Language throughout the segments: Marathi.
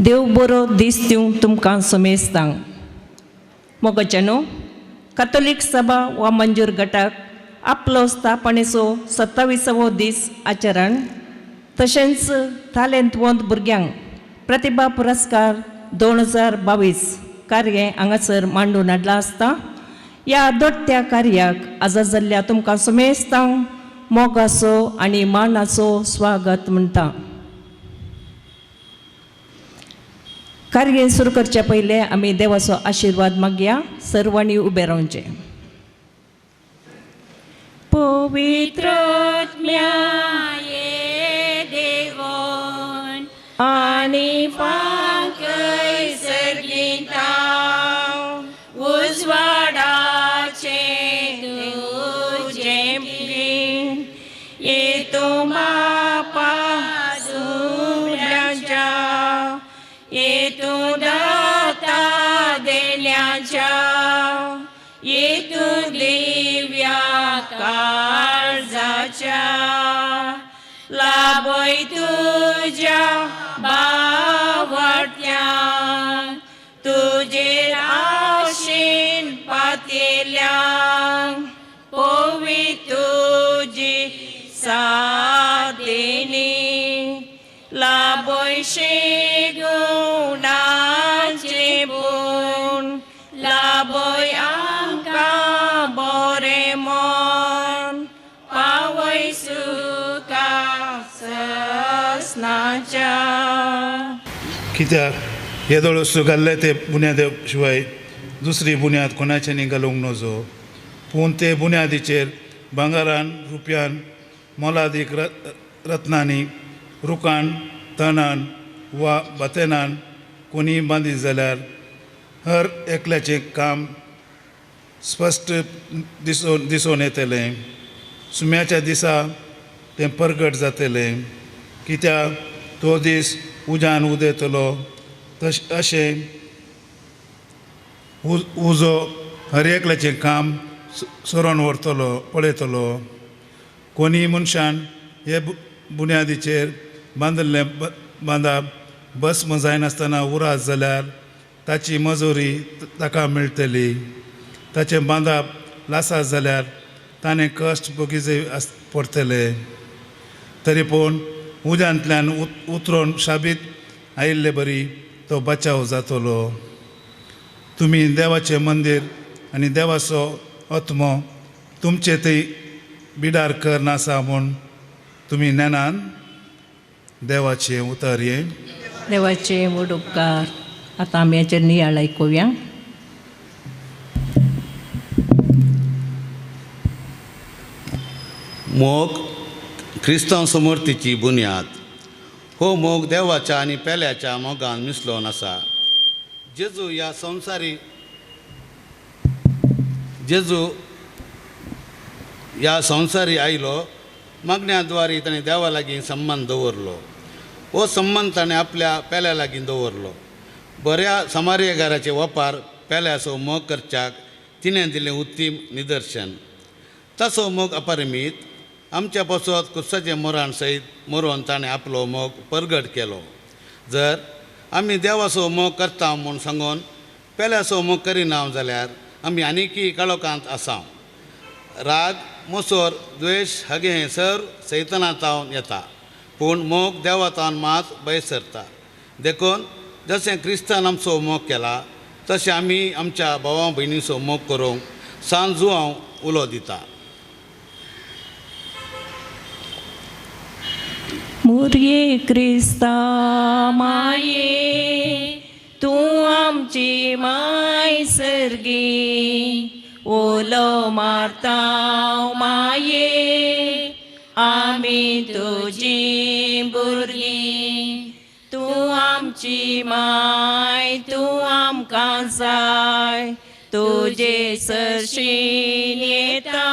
देव बरो दीस दिवंक तुमकां समेस्तांक. मोगाचेनो कातोलीक सभा वा मंजूर गटाक आपलो स्थापनेचो 27वो दीस आचरण तशेंच तालेंतवंत भुरग्यांक प्रतिभा पुरस्कार 2022 कार्य हांगासर मांडून हाडला आसता. ह्या दोट्या कार्याक आजार जाल्ल्या तुमकां समेस्तांक मोगाचो आनी मानाचो स्वागत म्हणटा. कार्य सुरू करचे पयले आमी देवाचो आशिर्वाद मागया. सर्वांनी उबे रावचे. पवित्र देवोन आनी पांकय सर्गिता उजवाडाचे तुजे प्रेम येतो मापा सुमऱ्यांच्या येतो दाता देण्याच्या येतो दिव्या काळजाच्या लाभोय तुझ्या बावट्या तुझे आशीन पातेल्या पोवी तुझी सादेनी लाभोय गुणाचे बोन लाभोय आमकां बरे मन पावय सुका ससनाच्या. कित्याक येदोळ वस्तू घाल्ले ते बुन्यादे शिवाय दुसरी बुन्याद कोणाच्यांनी घालूंक नजो. पूण ते बुन्यादीचेर भांगारान रुपयान मोलादीक रत्नांनी रुखान तणान वा बातेनान कोणी बांदीत जाल्यार हर एकल्याचें काम स्पश्ट दिसून येतलें. सुम्याच्या दिसा तें परगट जातलें. कित्याक तो दीस उज्यान उदेतलो अशें उजो हर एकल्याचें काम सोरोन व्हरतलो पळयतलो. कोणी मनशान हे बुन्यादीचेर बांदिल्लें बांदप भस्म जायनासतना उरास जाल्यार ताची मजुरी ताका मेळटली. ताचें बांदप लासास जाल्यार ताणें कश्ट भोगीचे पडटले. तरी पूण उज्यांतल्यान उतरोन शाबीत आयिल्ले बरी तो बचाव जातलो. तुमी देवाचें मंदीर आनी देवाचो आत्मो तुमचे थंय बिडार करनासा म्हूण तुमी नेनान देवाचें उतर हें. देवाचे व्हड उपकार. आतां आमी हेचेर नियाळ आयकुया. मोग क्रिस्तांव समर्थीची बुन्याद. हो मोग देवाच्या आनी पेल्याच्या मोगान मिसळून आसा. जेजू ह्या संवसारी आयलो. मागण्याद्वारे ताणें देवा लागीं संबंद दवरलो. हो संबंद ताणें आपल्या पेल्या लागीं दवरलो. बऱ्या समार्यकाराचे वपार पेल्याचो मोग करच्याक तिणें दिलें उत्तीम निदर्शन. तसो मोग अपरिमीत आमच्या पासत कुसाचे मोरान सयत मरोवन ताणें आपलो मोग परगट केलो. जर आमी देवाचो मोग करता म्हूण सांगून पेल्याचो मोग करिना जाल्यार आमी आनिकी काळोखांत आसा. राग मोसोर द्वेश हगे हें सर सैतानांतावन येता. पूण मोग देवातावन मात भंय सरता. देखून जशें क्रिस्तान आमचो मोग केला तशें आमी आमच्या भावा भयणीचो मोग करूंक सांजुआंव उलो दिता. मुरये क्रिस्ता माये तूं आमची माय सर्गी ओलो मारता माये आमी तुजी भुरगीं. तूं आमची माय तूं आमकां जाय तुजे सरशीन येता.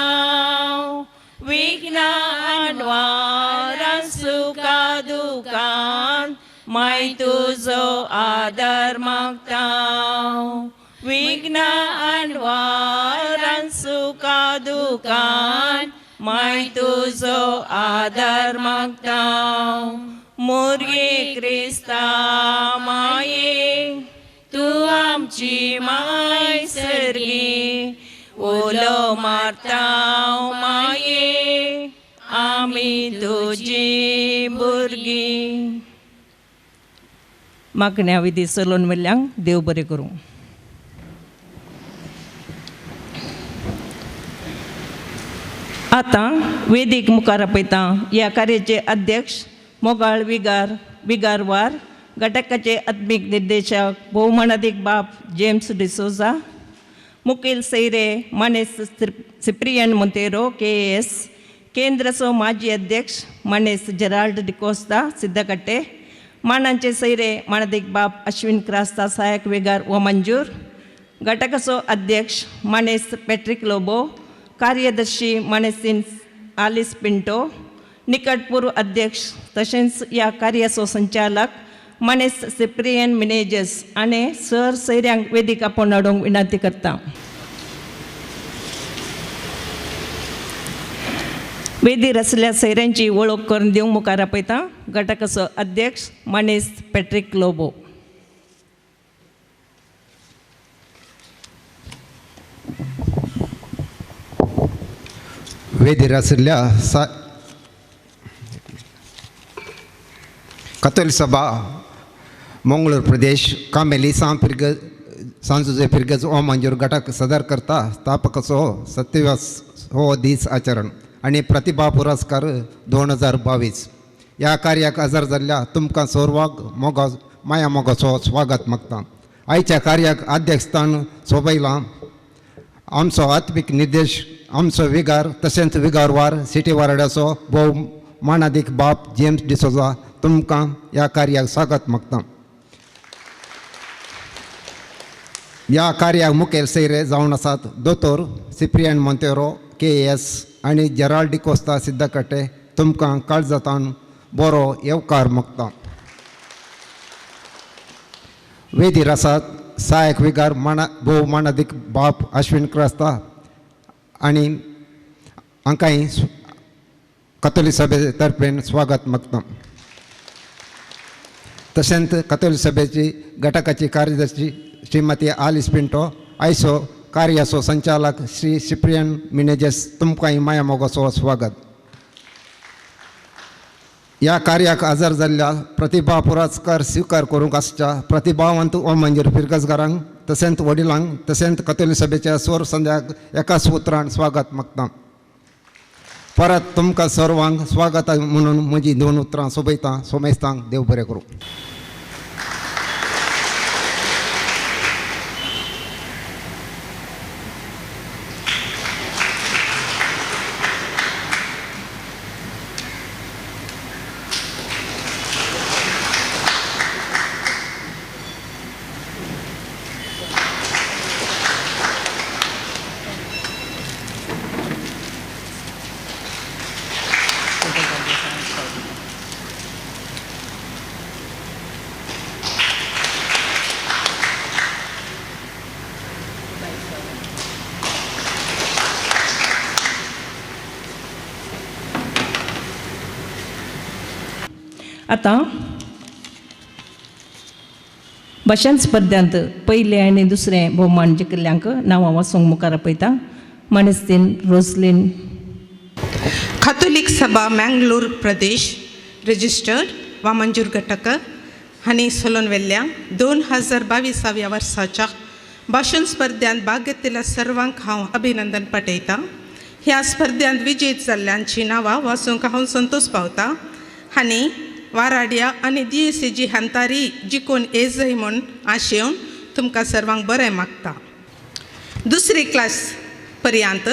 विघ्नान वारान सुखा दुखान माय तुजो आदार मागता. विघ्ना वारान सुखा दुखान माय तुजो आदार मागता. मोरये क्रिस्ता माये तू आमची माय सर्गी ओलो मारताव माये आमी तुजी भुरगी. मागण्या विधी चलोवन वेल्ल्यांक देव बरें करूं. आतां वेदीक मुखार आपयता ह्या कार्याचे अध्यक्ष मोगाळ विगारवार, घटकाचे आत्मीक निर्देशक भोवमानादीक बाप जेम्स डिसोजा, मुखेल सैरे मनेस सिप्रियन मोंतेरो KAS, केंद्राचो माजी अध्यक्ष मनेस जेराल्ड डिकोस्ता सिद्धकट्टे, मानांचे सैरे मानादीक बाप अश्विन क्रास्ता सहायक वेगार व मंजूर, घटकाचो अध्यक्ष मनेस पॅट्रिक लोबो, कार्यदर्शी मनेसीन आलिस पिंटो, निकट पूर्व अध्यक्ष तशेंच ह्या कार्याचो संचालक मनेस सिप्रियन मिनेजस आनी सर सैऱ्यांक वेदीक आपोवन हाडूंक विनंती करता. वेदीर आसलेल्या सैऱ्यांची वळख करून दिवंक मुखार आपयता घटकाचो अध्यक्ष मनेस पॅट्रिक लोबो. वेदीर आसलेल्या कतोली सभा मंगळूर प्रदेश कामेली सांजुजे फिरगज ओ मंजूर घटक सदर करता स्थापकाचो 27वो दीस आचरण आणि प्रतिभा पुरस्कार 2022 ह्या कार्याक हजर जाल्ल्या तुमकां सर्वांक माया मोगाचो स्वागत मागता. आयच्या कार्याक अध्यक्षस्थान सोबयलां आमचो आत्मीक निर्देश आमचो विगार तशेंच विगारवार सिटी वार्डाचो भोव मानादीक बाप जेम्स डिसोजा तुमकां ह्या कार्याक स्वागत मागता. ह्या कार्याक मुखेल सैरे जावन आसात दोतोर सिप्रियन मोंतेरो KAS आनी जेराल्ड डिकोस्ता सिद्धकट्टे. तुमकां काळजांतल्यान बरो येवकार मागता. वेदीर आसात सहायक विगार भोव मानादीक बाप अश्विन क्रास्ता आनी हांकांय कतोली सभे तर्फेन स्वागत मागता. तशेंच कतोली सभेची घटकाची कार्यदर्शी श्रीमती आलिस पिंटो, आयचो कार्याचो संचालक श्री सिप्रियन मिनेजस तुमकांय माया मोगाचो स्वागत. ह्या कार्याक हजर जाल्ल्या प्रतिभा पुरस्कार स्वीकार करूंक आसच्या प्रतिभावंत ओ मंजूर फिरगजकारांक तशेंच वडिलांक तशेंच कतोली सभेच्या सोर संध्याक एकाच उतरान स्वागत मागता. परत तुमकां सर्वांक स्वागत म्हणून म्हजी 2 उतरां सोबयता. सोमेस्तांक देव बरें करूं. आतां भाशण स्पर्धांत पयले आनी दुसरें भोवमान जिखल्ल्यांक नांवां वाचूंक मुखार आपयता. मनेस्तीन रोसलीन. कॅथोलिक सभा मंगळूर प्रदेश रजिस्टर्ड वा मंजूर घटक हांणी चलोवन व्हेल्ल्या 2022 वर्साच्या भाशण स्पर्धांत भाग घेतिल्ल्या सर्वांक हांव अभिनंदन पाठयतां. ह्या स्पर्धांत विजेत जाल्ल्यांची नांवां वाचूंक हांव संतोश पावता. हांणी वाराडिया आनी DSCG हंतारी जिखून येजय म्हूण आशेवन तुमकां सर्वांक बरें मागता. दुसरी क्लास पर्यंत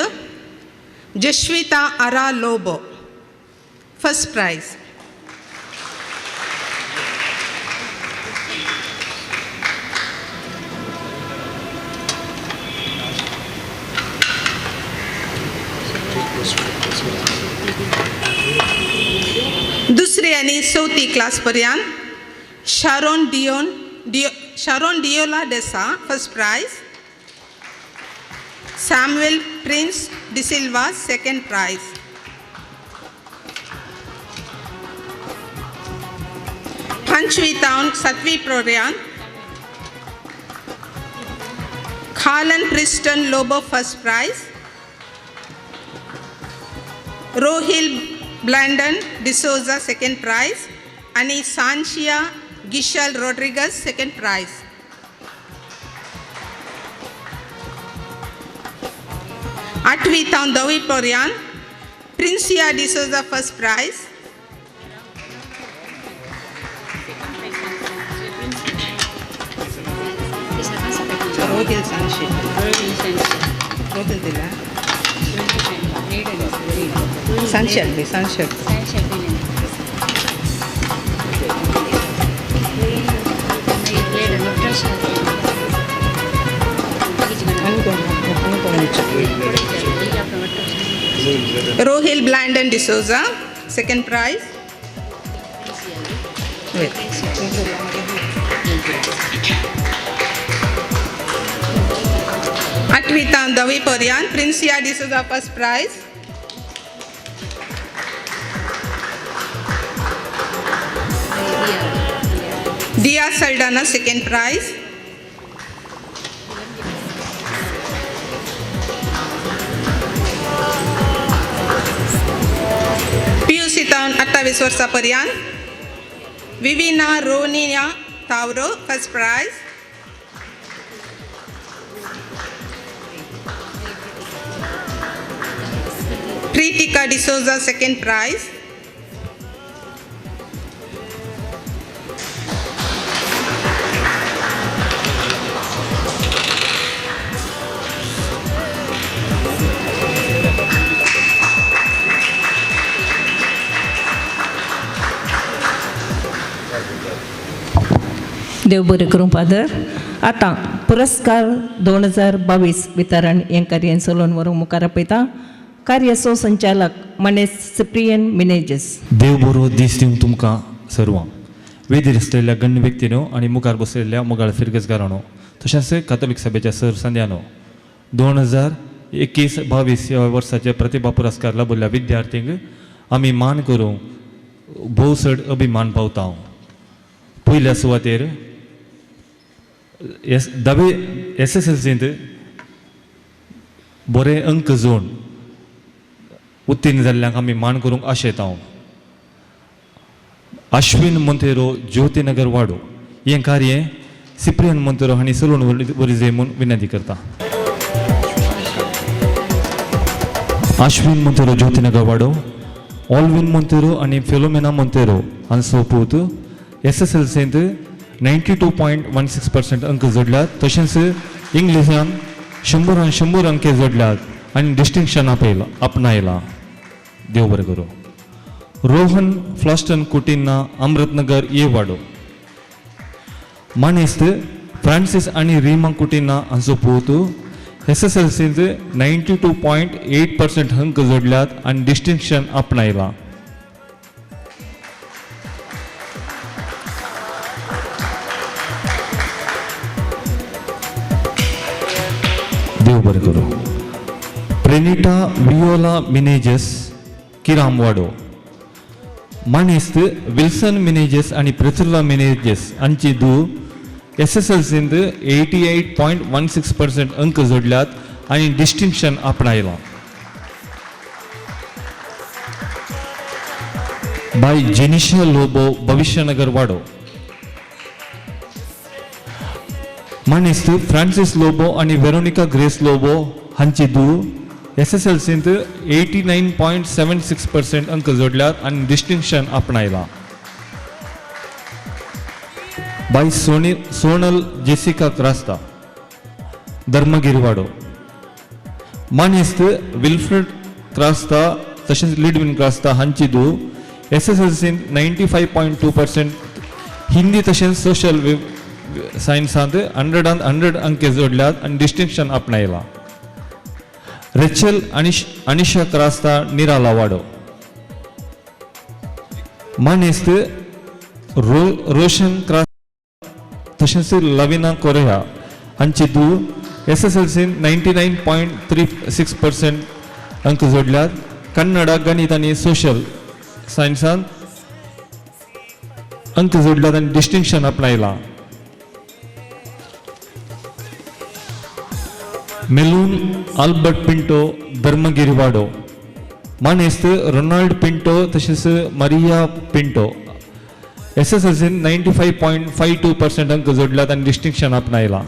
जश्विता आरा लोबो फर्स्ट प्राइज. दुसरी आनी चवथी क्लास पर्यंत Sharon Deola D'Sa first prize. Samuel Prince D'Silva second prize. पंचवी तावन सातवी प्रोऱ्यान खालन Preston Lobo first prize Rohil Blandon D'Souza second prize आणि सांशिया गिशल रोड्रिगस सेकंड प्राइज. आठवी तावन दवी प्रोऱ्यान प्रिंसिया डिसोजा फर्स्ट प्राइज रोहिल सांशे रोहिल दिला सांशे रोहिल ब्लैंडन डिसोजा सेकंड प्राइज. आठवी तावन दवी पर्यान प्रिंसिया डिसोजा फर्स्ट प्राइज दिया सल्डाना सेकंड प्राइज. पीयूसी तावन 28 वर्सांपर्यंत Vivina Ronia Tauro first prize. Pritika D'Souza second prize. देव बरें करूं फादर. आतां पुरस्कार 2022 वितरण हें कार्य चलोवन व्हरूंक मुखार आपयता कार्य संचालक मनेस सिप्रियन मिनेजीस. देव बरो दीस दिवंक तुमकां सर्वांक वेदीर आसलेल्या गण्य व्यक्तीनो आनी मुखार बसलेल्या मोगाळ फिरगजगारांनो तशेंच कातोलीक सभेच्या सरसंध्यानो 2021-22 ह्या वर्साचे प्रतिभा पुरस्कार लाभिल्ल्या विद्यार्थ्यांक आमी मान करूंक भोव चड अभिमान पावता. पयल्या सुवातेर SSLCंत बरे अंक जोड उत्तीर्ण जाल्ल्यांक आमी मान करूंक आशेता. अश्विन मोंतेरो ज्योतिनगर वाडो हें कार्य सिप्रियन मोंतेरो हांणी चलोवन व्हरचें म्हूण विनंती करता. अश्विन मोंतेरो ज्योतिनगर वाडो ऑल्विन मोंतेरो आनी फिलोमेना मोंतेरो हांचो पूत SSLCंत 92.16% अंक जोडल्यात. तशेंच इंग्लिशान 100 अंक जोडल्यात आनी डिस्टिंक्शन आपणायला. देव बरें करूं. रोहन फ्लॉस्टन कुटिन्ना अमृतनगर ये वाडो मानेस्त फ्रांसीस आनी रिमा कुटिन्ना हांचो पूत SSLCंत 92.8% अंक जोडल्यात आनी डिस्टिंक्शन आपणायला. देव बरें करूं. प्रेनिटा वियोला मिनेजस किराम वाडो मानेस्त विल्सन मिनेजस आनी प्रिसिल्ला मिनेजस हांची धूव SSLCंत 88.16% अंक जोडल्यात आनी डिस्टिंक्शन आपणायला. बाय जेनिशा लोबो भविष्यनगर वाडो मानेस्त फ्रांसीस लोबो आनी वेरोनिका ग्रेस लोबो हांची धूव SSLCंत 89.76% अंक जोडल्यात आनी डिस्टिंक्शन आपणायला. बाय सोनल जेसिका क्रास्ता धर्मगिरी वाडो मानेस्त विल्फ्रेड क्रास्ता तशेंच लिडविन क्रास्ता हांची धूव SSLCंत 95.2% हिंदी तशेंच सोशल सायन्सांत 100 अंक जोडल्यात आनी डिस्टिंक्शन आपणायला. रेचल अनिशा क्रास्ता निराला वाडो मानेस्त रोशन क्रास्ता तशेंच लविना कोरेहा हांची धूव SSLCंत 99.36% अंक जोडल्यात. कन्नडा गणित आनी सोशल सायन्सांत अंक जोडल्यात आणि डिस्टिंक्शन आपणायला. मेलून आल्बर्ट पिंटो धर्मगिरीवाडो. मानेस्त रोनाल्ड पिंटो तसेच मारिया पिंटो. SSLCन 95.52% अंक जोडल्यात आणि डिस्टिंक्शन आपणायला.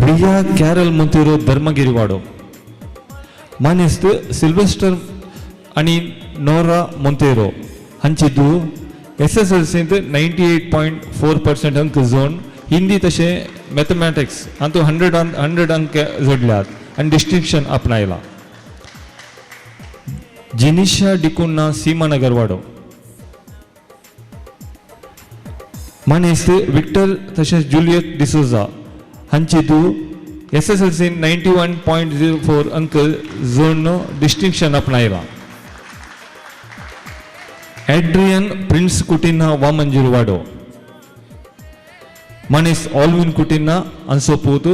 रिया कॅरल मोंतेरो धर्मगिरीवाडो. मानेस्त सिल्वेस्टर आणि नोरा मोंतेरो हांची SSLCंत 98.4% अंक जोडून हिंदी तसे मॅथमॅटिक्स हातूंत 100 अंक जोडल्यात आणि डिस्टिंक्शन आपणायला. जिनिशा डिकुन्ना सीमानगरवाडो. मानेस्त विक्टर तसेच जुलियट डिसोजा हांची SSLCन 91.04 अंक जोडून डिस्टिंक्शन आपणायला. एड्रियन प्रिन्स कुटिन्हा वामंजुरवाडो. मानेस ऑलविन कुटिन्हा अनसोपूत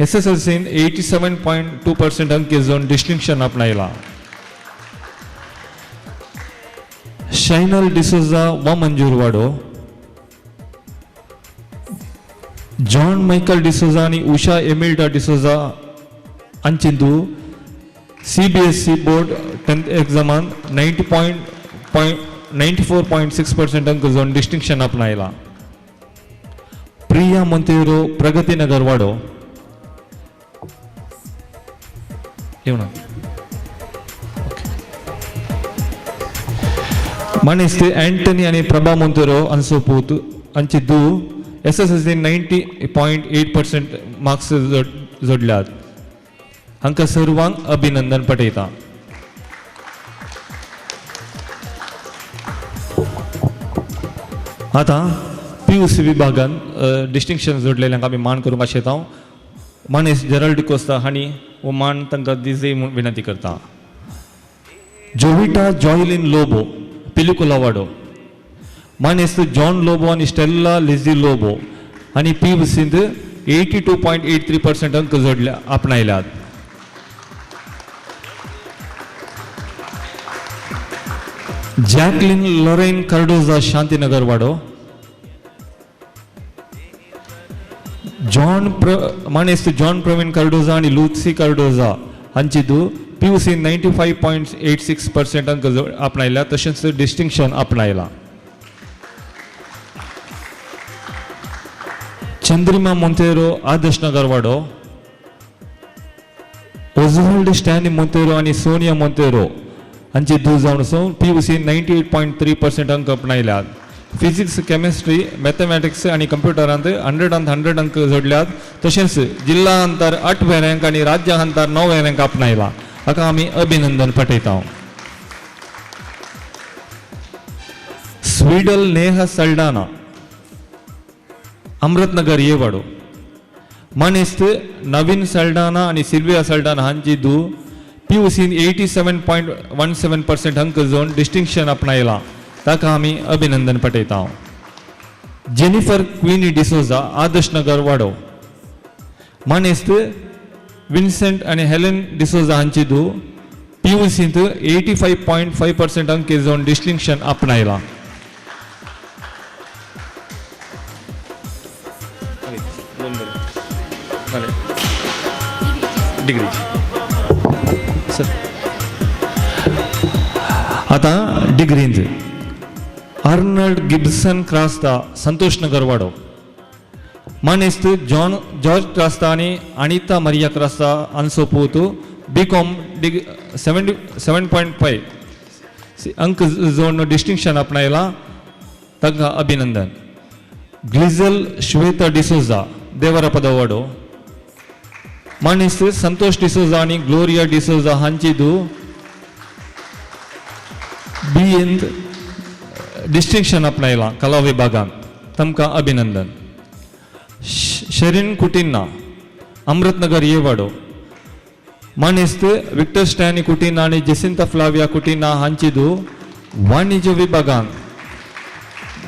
SSLCन 87.2% अंक जोडून डिस्टिंक्शन आपणायला. शाइनल डिसोजा वामंजुरवाडो. जॉन मायकल डिसोजा आणि उषा एमिल्डा डिसोजा हांची CBSE बोर्ड 10th एक्झामान 94.6% अंक जोडून डिस्टिंक्शन आपणायला. प्रिया मोंतेरो प्रगती नगरवाडो. येवना मानेस्ते एंटनी आणि प्रभा मोंतेरो अनसोपूत हांची SSLCन 90.8% मार्क्स जोडल्यात. हांकां सर्वांक अभिनंदन पटयता. आता PUC विभागान डिस्टिंक्शन जोडलेल्यांक आमी मान करूंक आशेता. मानेस जेराल्ड डिकोस्ता हांणी हो मान तांकां दिजे म्हूण विनंती करता. जोविटा जॉयलिन लोबो पिलिकुलावाडो. मानेस्त जॉन लोबो आणि स्टेल्ला लिझी लोबो आणि PUCंत 82.83% अंक जोडल्या आपणायल्यात. जॅकलिन लॉरेन कार्डोजा शांतीनगरवाडो. मानेस्त जॉन प्रवीण कार्डोजा आणि लुसी कार्डोजा हांची PUCन 95.86% अंक आपणायल्या तशेंच डिस्टिंक्शन आपणायला. चंद्रिमा मोंतेरो आदर्श नगरवाडो. ओझवाल्ड स्टॅनी मोंतेरो आणि सोनिया मोंतेरो हांची जावन PUCन 98.3% अंक आपणायल्यात. फिजिक्स केमिस्ट्री मॅथमॅटिक्स आणि कंप्युटरांत 100 अंक जोडल्यात. तशेंच जिल्हा अंतर 8वे रँक आणि राज्य अंतर 9वे रँक आपणायला. हाका आमी अभिनंदन पटयता. स्वीडल नेहा सल्डाना अमृतनगर येवाडो. मानेस्त नवीन सल्डाना आणि सिल्विया सल्डाना हांची PUCन 87.17% अंक जोडून डिस्टिंक्शन आपणायला. ताका आमी अभिनंदन पटयता. जेनिफर क्विनी डिसोजा आदर्श नगरवाडो. मानेस्त विन्सेंट आणि हेलेन डिसोजा हांची PUCंत 85.5% अंक जोडून डिस्टिंक्शन आपणायला. Degree sir. आता डिग्रींत आर्नल्ड गिब्सन क्रास्ता संतोष नगरवाडो. मानेस्त जॉर्ज क्रास्ता आणि अनिता मरिया क्रास्ता अनसोपूत BCom 7.5 अंक जोडून डिस्टिंक्शन आपणायला. तांकां अभिनंदन. ग्लिझल श्वेता डिसोजा देवरापदवाडो. मानेस्त संतोष डिसोजा आणि ग्लोरिया डिसोजा हांची BAंत डिस्टिंक्शन आपणायला कला विभागांत. तांकां अभिनंदन. शरीन कुटिन्ना अमृतनगर येवाडो. मानेस्त विक्टर स्टॅनी कुटिन्ना आणि जेसिंता फ्लाविया कुटिन्ना हांची वाणिज्य विभागांत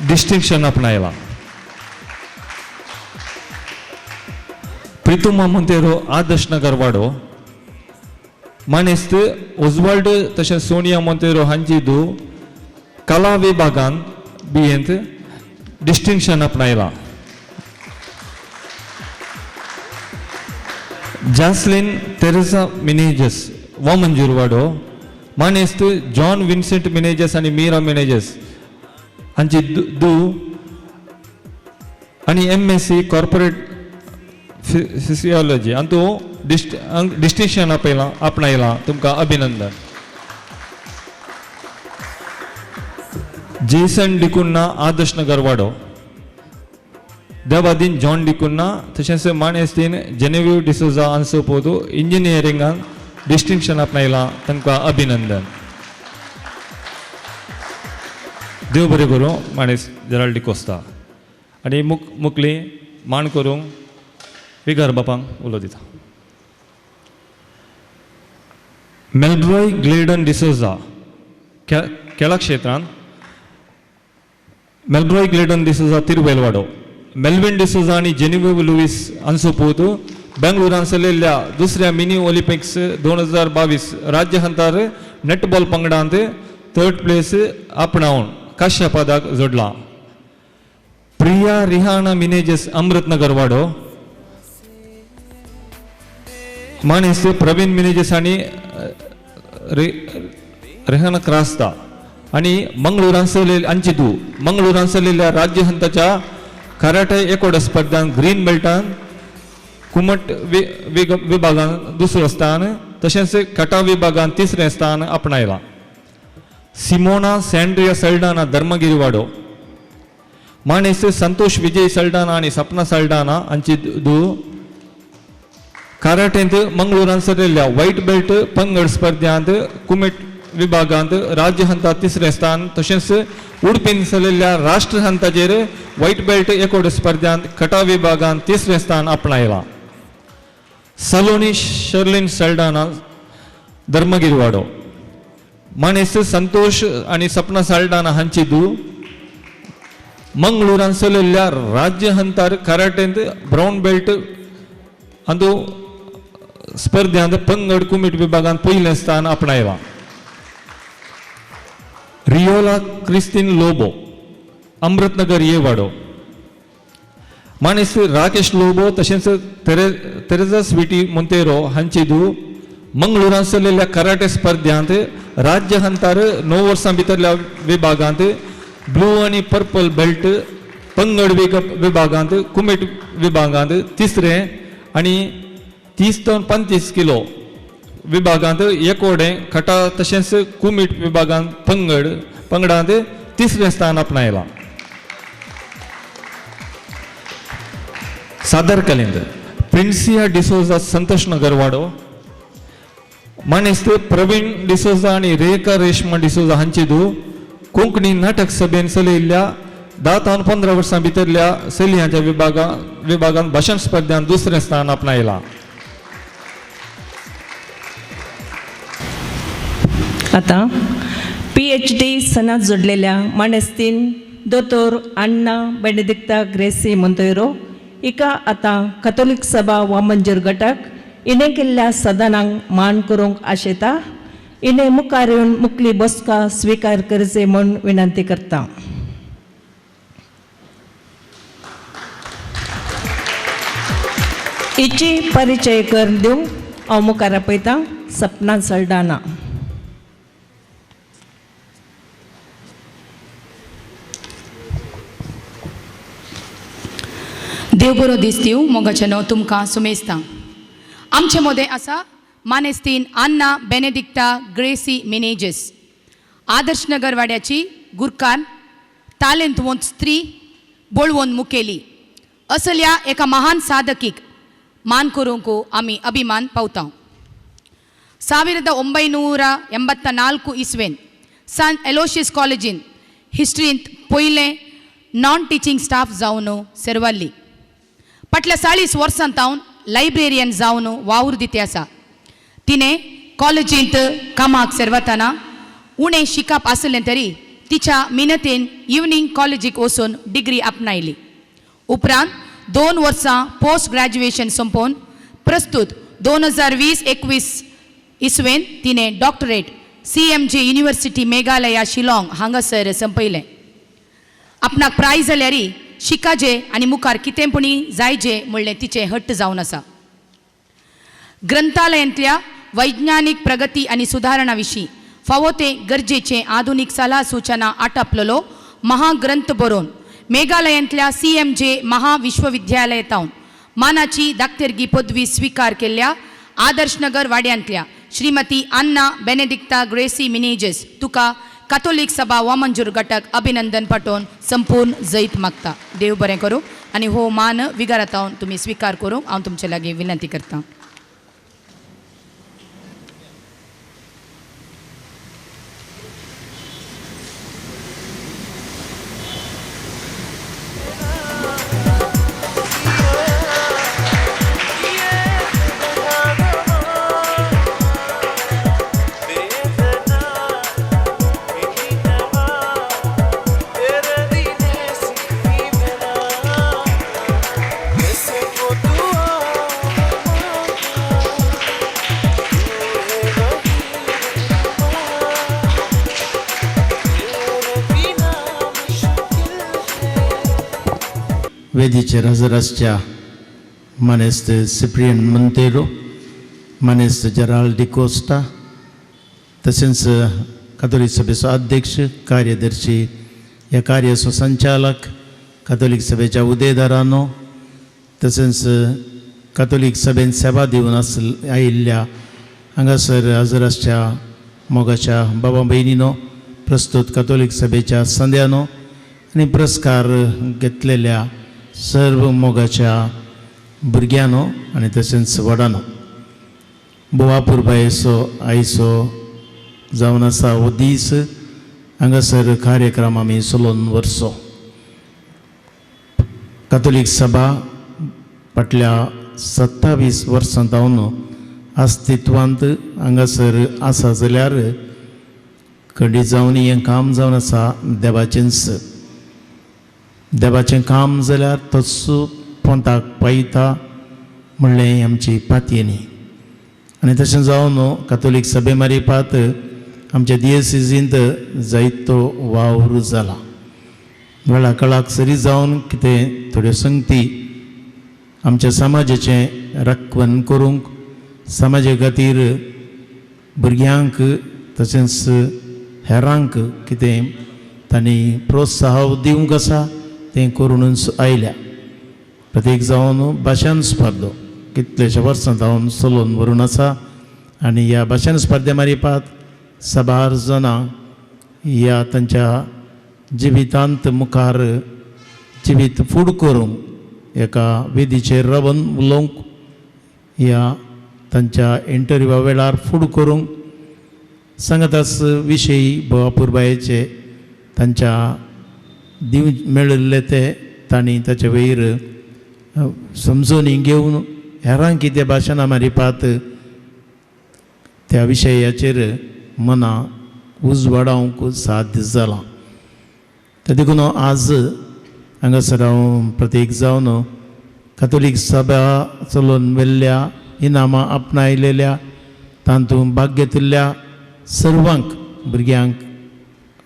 डिस्टिंक्शन आपणायला. प्रितुमा मोंतेरो आदर्श नगरवाडो. मानेस्त ओजवाल्ड तशेंच सोनिया मोंतेरो हांची दू कला विभागान बियेंत डिस्टिंक्शन आपणायला. जॅस्लिन तेरेसा मिनेजस वो मंजूर वाडो मानेस्त जॉन विन्सेंट मिनेजस आणि मीरा मिनेजस हांची दू आणि MSc कॉर्पोरेट फिजियोलॉजी हातू डिस्टिंक्शन आपणायला तुमकां अभिनंदन. जेसन डिकुन्ना आदर्श नगर वाडो देवादीन जॉन डिकुन्ना तशेंच माणेस्तीन जेनेविव डिसोजा आन्सोपोदू इंजिनियरिंगान डिस्टिंक्शन आपणायला तांकां अभिनंदन. देव बरें करूं माणेस जेराल्ड डिकोस्ता. आनी मुखली मांड करूंक विगार बापांक उलो दिता. मेल्ब्रॉय ग्लेडन डिसोजा केळा क्षेत्रांत मेल्ब्रॉय ग्लेडन डिसोजा तिरुवेलवाडो मेल्विन डिसोजा आणि जेनिविव लुईस आन्सोपोत बेंगळुरान चलिल्ल्या दुसऱ्या मिनी ऑलिंपिक्स 2022 राज्य हंतार नेटबॉल पंगडांत 3rd प्लेस आपणावन काश्य पदाक जोडला. प्रिया रिहाना मिनेजस अमृतनगर वाडो मानेस प्रवीण मिनेजस आणि रेहाना क्रास्ता आणि मंगळुरान चलिल्ल्या राज्य हंताच्या कराटे एकोडा स्पर्धांत ग्रीन बेल्टान कुमट विभागान दुसरो स्थान तशेंच कटा विभागान 3रे स्थान आपणायला. सिमोना सॅन्ड्रिया सल्डाना धर्मगिरी वाडो मानेस संतोष विजय सल्डाना आणि सपना सल्डाना हांची दू कराटेंत मंगळुरान चलिल्ल्या व्हाईट बेल्ट पंगड स्पर्धांत कुमेट विभागांत राज्य हंता 3रे स्थान तशेंच उडपीन चलिल्ल्या राष्ट्र हंताचेर व्हाईट बेल्ट एकोड स्पर्धांत कटा विभागांत 3रे स्थान आपणायला. सलोनी शर्लिन सल्डाना धर्मगिरी वाडो मानेस संतोष आणि सपना सल्डाना हांची दू मंगळुरान चलिल्ल्या राज्य हंतार कराटेंत ब्राउन बेल्ट हातू स्पर्धांत पंगड कुमीट विभागांत 1ले स्थान आपणायला. रियोला क्रिस्तीन लोबो अमृतनगर येवाडो मानेस राकेश लोबो तशेंच तेरेजा स्वीटी मोंतेरो हांची दू मंगळुरान चलिल्ल्या कराटे स्पर्धांत राज्य हंतार 9 वर्सां भितरल्या विभागांत ब्लू आणि पर्पल बेल्ट पंगड विभागांत कुमेट विभागांत 3रे आणि 30 to 35 किलो विभागांत एकोडे खटा तशेंच कुमीट विभागांत पंगडांत 3रे स्थान आपणायला. सादर कलेंद प्रिन्सिया डिसोजा संतोष नगर वाडो मानेस्त प्रवीण डिसोजा आणि रेखा रेशमा डिसोजा हांची दू कोंकणी नाटक सभेन चलिल्ल्या 10 to 15 वर्सां भितरल्या चलयांच्या विभागांत भाशण स्पर्धांत 2रे स्थान आपणायला. आता PhD सणात जोडलेल्या माणेस्तीन दोतोर अण्णा बेनेडिक्ता ग्रेसी मोंतेरो हिका आता कॅथोलिक सभा वामंजूर गटाक इने केल्ल्या सदनांक मान करूंक आशेता. इने मुखार येवन मुखली बसका स्वीकार करचे म्हूण विनंती करता. हिची परिचय करून दिवंक हांव मुखार आपयतां सपना सल्डाना. देव बरो दीस दिवं मोगाचें नांव तुमकां सुमेस्तां. आमचे मदें आसा मानेस्तीन आन्ना बेनेडिक्टा ग्रेसी मिनेजस आदर्श नगर वाड्याची गुरकान तालेंतवंत स्त्री बोळवून मुखेली असल्या एका महान साधकीक मान करूंक आमी अभिमान पावता. 1984 इस्वेन सान एलोशियस कॉलेजीन हिस्ट्रींत पयलें नॉन टिचींग स्टाफ जावन सेरवाल्ली. फाटल्या 40 वर्सां तावन लायब्रेरियन जावन वावर दिते आसा. तिणें कॉलेजींत कामाक सेरवतना उणें शिकप आसलें तरी तिच्या मिनतेन इवनिंग कॉलेजीक वचून डिग्री आपणायली. उपरांत 2 वर्सां पोस्ट ग्रॅज्युएशन संपोवन प्रस्तूत 2020-21 इसवेन तिणें doctorate CMJ university Meghalaya Shillong हांगासर संपयलें. आपणाक प्रायज जाल्यारय शिकाजे आनी मुखार कितेंपणी जायजे म्हणलें तिचें हट्ट जावन आसा. ग्रंथालयांतल्या वैज्ञानीक प्रगती आनी सुदारणा विशीं फावो तें गरजेचें आधुनीक सल्ला सुचना आटापलेलो महाग्रंथ बरोवन मेघालयांतल्या CMJ महाविश्वविद्यालयांतावन मानाची दाक्तेरगी पदवी स्वीकार केल्ल्या आदर्शनगर वाड्यांतल्या श्रीमती अन्ना बेनेडिक्टा ग्रेसी मिनेजेस तुका कातोलीक सभा वामंजूर गटाक अभिनंदन पाठोवन संपूर्ण जैत मागता. देव बरें करूं आनी हो मान विगारातावन तुमी स्वीकार करूंक हांव तुमचे लागीं विनंती करतां. वेदीचेर हजर आसच्या मानेस्त सिप्रियन मोंतेरो, मानेस्त जेराल्ड डिकोस्टा, तशेंच कातोलीक सभेचो अध्यक्ष, कार्यदर्शी, ह्या कार्याचो संचालक, कातोलीक सभेच्या उदेदारांनो, तशेंच कातोलीक सभेन सेवा दिवन आयिल्ल्या हांगासर हजर आसच्या मोगाच्या बाबा भयणीनो, प्रस्तुत कातोलीक सभेच्या संद्यानो आनी पुरस्कार घेतलेल्या सर्व मोगाच्या भुरग्यांनो आनी तशेंच व्हडांनो, बोवापूरबायेचो आयचो जावन आसा हो दीस. हांगासर कार्यक्रम आमी चलोवन व्हरचो. कातोलीक सभा फाटल्या 27 वर्सां जावन अस्तित्वांत हांगासर आसा जाल्यार खंडीत जावन हें काम जावन आसा देवाचेंच. देवाचें काम जाल्यार तस्सो पोंताक पायता म्हणलें आमची पातयेनी. आनी तशें जावन कातोलीक सभे मारिपात आमच्या दियेसीजींत जायतो वावर जाला. वेळा काळाक सरी जावन कितें थोड्यो संगती आमच्या समाजाचें राखण करूंक, समाजा खातीर भुरग्यांक तशेंच हेरांक कितें तांणी प्रोत्साहन दिवंक आसा तें करूनच आयल्या. प्रत्येक जावन भाशण स्पर्धो कितलेशे वर्सां जावन चलोवन व्हरून आसा. आनी ह्या भाशण स्पर्धे मारिपात 1000 जाणां ह्या तांच्या जिवितांत मुखार जिवीत फूड करूंक एका वेदीचेर रावन उलोवंक, ह्या तांच्या इंटरव्यूवा वेळार फूड करूंक सांगताच विशयी बोवापूरबायेचे तांच्या दिव मेळिल्ले ते तांणी ताचे वयर समजून घेवन हेरांक कितें भाशणां मारिपात त्या विशयाचेर मना उजवाडावंक साध्य जालां. ते देखून आज हांगासर हांव प्रत्येक जावन कातोलीक सभा चलोवन व्हेल्ल्या, इनामां आपणायलेल्या, तातूंत भाग घेतिल्ल्या सर्वांक भुरग्यांक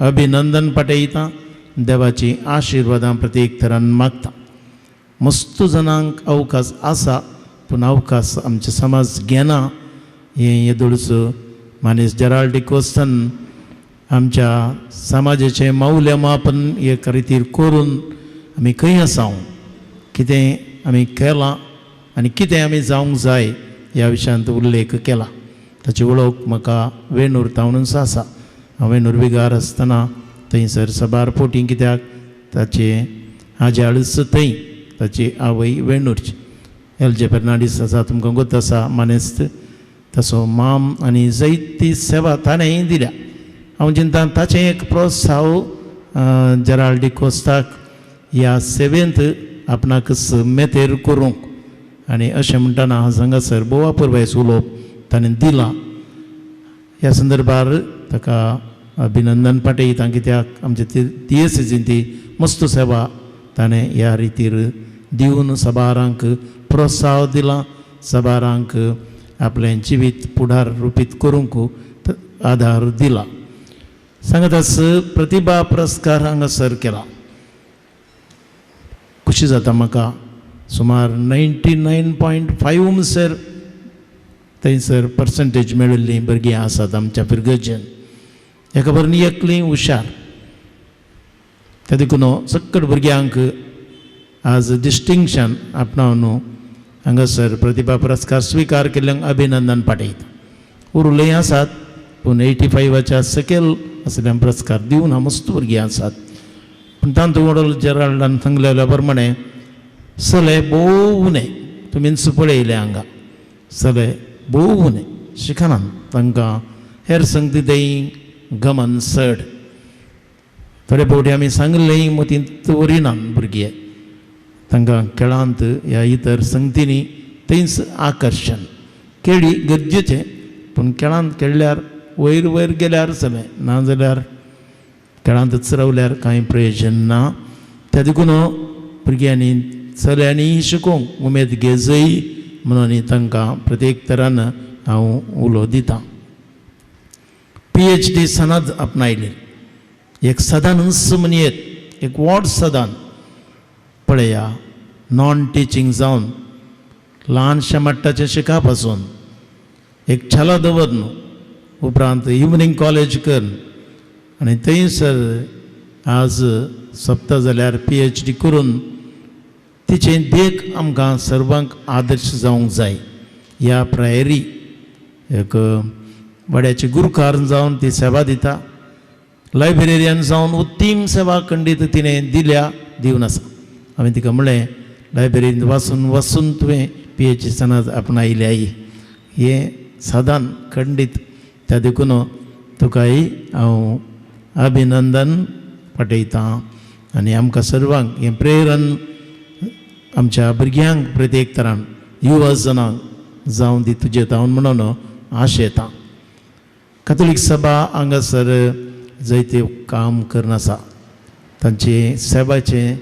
अभिनंदन पाठयता. देवाची आशिर्वादां प्रत्येक तरान मागता. मस्त जाणांक अवकाश आसा पूण अवकाश आमचे समाज घेना हें येदोळच मानेस जेराल्ड डिकोस्टान आमच्या समाजाचें मौल्यमापन एका रितीर करून आमी खंय आसां, कितें आमी केलां आनी कितें आमी जावंक जाय ह्या विशयांत उल्लेख केला. ताची वळख म्हाका वेणूर तावनूच आसा. हांव वेणूर विगार आसतना थंयसर सभार पोटी कित्याक ताचे आज्याळच थंय, ताची आवय वेणूरची. LJ फर्नांडीस आसा, तुमकां गोत आसा मानेस्त. तसो माम आनी जायती सेवा ताणेंय दिल्या. हांव चिंता ताचें एक प्रोत्साहन जेराल्ड डिकोस्टाक ह्या सेवेंत आपणाक मेतेर करूंक. आनी अशें म्हणटाना हांगासर बोवापूरबायेचो उलोवप ताणें दिलां. ह्या संदर्भार ताका अभिनंदन पाठयता, कित्याक आमचे दियेसीजीन ती मस्त सेवा ताणें ह्या रितीर दिवन सभारांक प्रोत्साहन दिलां, सभारांक आपलें जिवीत फुडार रुपीत करूंक आधार दिला. सांगत आस प्रतिभा पुरस्कार हांगासर केला. खुशी जाता म्हाका. सुमार 99.5 म्हणसर थंयसर पर्संटेज मेळिल्लीं भुरगीं आसात आमच्या पिरगजेन. एका बरनी एकलीं हुशार. त्या देखून सकट भुरग्यांक आज डिस्टिंक्शन आपणावन हांगासर प्रतिभा पुरस्कार स्विकार केल्ल्यांक अभिनंदन पाठयता. उरलीं आसात पूण 85च्या सकयल असल्या पुरस्कार दिवन मस्त भुरगीं आसात. पूण तांतूं वडोल जेराल्डान सांगलेल्या प्रमाणे सले भोव उणे. तुमीच पळयले हांगा सले भोव उणे शिकनात. तांकां हेर संगती देय गमन चड. थोडे फावटी आमी सांगलें मतींत दवरिनात भुरगे. तांकां खेळांत ह्या इतर संगतींनी थंयच आकर्शण. खेळी गरजेचें पूण खेळांत खेळ्ळ्यार वयर वयर गेल्यार जालें. नाजाल्यार खेळांतच रावल्यार कांय प्रयोजन ना. त्या देखून भुरग्यांनी चल्यांनी शिकोवंक उमेद घेजय म्हणून तांकां प्रत्येक तरान हांव उलो दितां. PhD सनद आपणायली. एक सदांच म्हणयेत एक व्हड सदान पळया. नॉन टिचींग जावन ल्हानशा मट्टाचें शिका पासून एक छालो दवरन उपरांत इवनिंग कॉलेज कर आनी थंयसर आज सोंपता जाल्यार PhD करून तिचें देख आमकां सर्वांक आदर्श जावंक जाय. ह्या प्रायरी एक वड्याचे गुरुकार जावन ती सेवा दिता. लायब्ररियन जावन उत्तीम सेवा खंडीत तिणें दिवन आसा. हांवें तिका म्हणलें लायब्ररींत वचून तुवें PhD सनद आपणायली. हें सदान खंडीत. त्या देखून तुकाय हांव अभिनंदन पाठयतां. आनी आमकां सर्वांक हें प्रेरण आमच्या भुरग्यांक प्रत्येक तरान युवा जनांक जावं दी तुजे जावन म्हणून आशेतां. कॅथोलीक सभा हांगासर जायते काम करन आसा. तांचे सेवाचें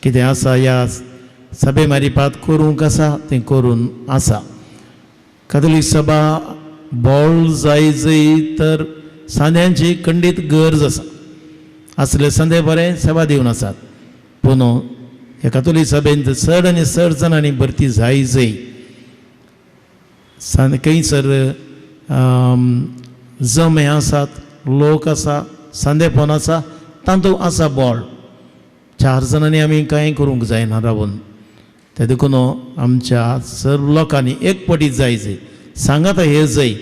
कितें आसा ह्या सभे मारिपात करूंक आसा तें करून आसा. कॅथोलीक सभा बोळ जाय तर सांद्यांची खंडीत गरज आसा. असले संदे बरें सेवा दिवन आसात. पूण ह्या कॅथोलीक सभेंत चड आनी चड जाणांनी भरती जाय. खंयसर जमे आसात, लोक आसा, संदेपण आसा, तांतूं आसा बोळ. 4 जाणांनी आमी कांय करूंक जायना रावून. त्या देखून आमच्या सर्व लोकांनी एकपटी जाय. सांगात हे जाय.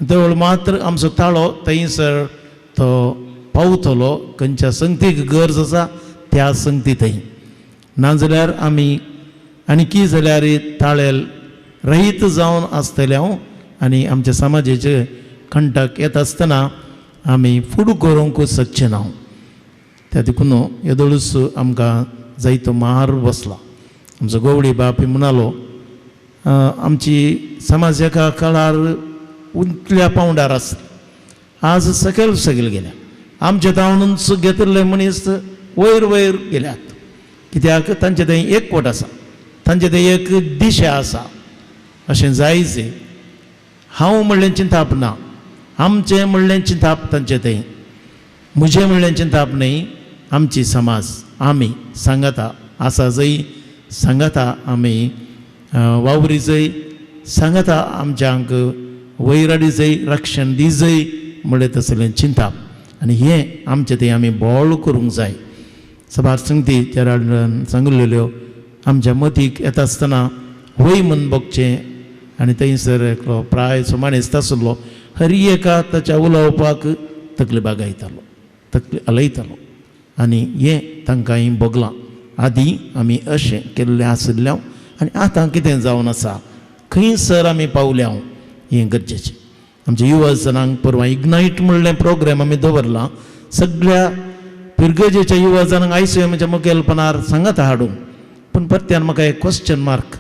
देवळ मात्र आमचो ताळो थंयसर तो पावतलो. खंयच्या संगतीक गरज आसा त्या संगती थंय. नाजाल्यार आमी आनी जाल्यार ताळेल रहीत जावन आसतले आनी आमच्या समाजाचे खंटाक येता आसतना आमी फुडें करूंक शकचे ना. त्या देखून येदोळूच आमकां जायतो मार बसला. आमचो गवळी बाप म्हणलो आमची समाज एका काळार उंचल्या पावंडार आसली. आज सकयल गेल्या. आमचे तावनूच घेतिल्ले मनीस वयर वयर गेल्यात. कित्याक तांचे थंय एकवट आसा. तांचे थंय एक दिशा आसा. अशें जायचें. हांव म्हणलें चिंताप ना. आमचें म्हणलें चिंताप तांचे थंय. म्हजें म्हणलें चिंताप न्हय. आमची समाज आमी सांगाता आसा जंय. सांगाता आमी वावरी जंय. सांगाता आमच्यांक वैराडी जंय रक्षण दी जंय म्हणलें तसलें चिंताप. आनी हें आमचें थंय आमी बोळ करूंक जाय. सभार संगती जेराल्डान सांगलेल्यो आमच्या मतीक येता आसतना वय म्हूण बगचें. आनी थंयसर एकलो प्राय सुमाणेस्त आसलो. हर एका ताच्या उलोवपाक तकली बागायतालो, तकली हलयतालो. आनी हें तांकांय भोगलां. आदीं आमी अशें केल्लें आशिल्लें आनी आतां कितें जावन आसा. खंयसर आमी पावल्या हें गरजेचें. आमच्या युवा जनांक परवां इग्नायट म्हणलें प्रोग्राम आमी दवरलां. सगळ्या पिरगजेच्या युवा जनांक ICMच्या मुखेलपणान सांगात हाडूंक. पूण परत्यान म्हाका एक क्वेश्चन मार्क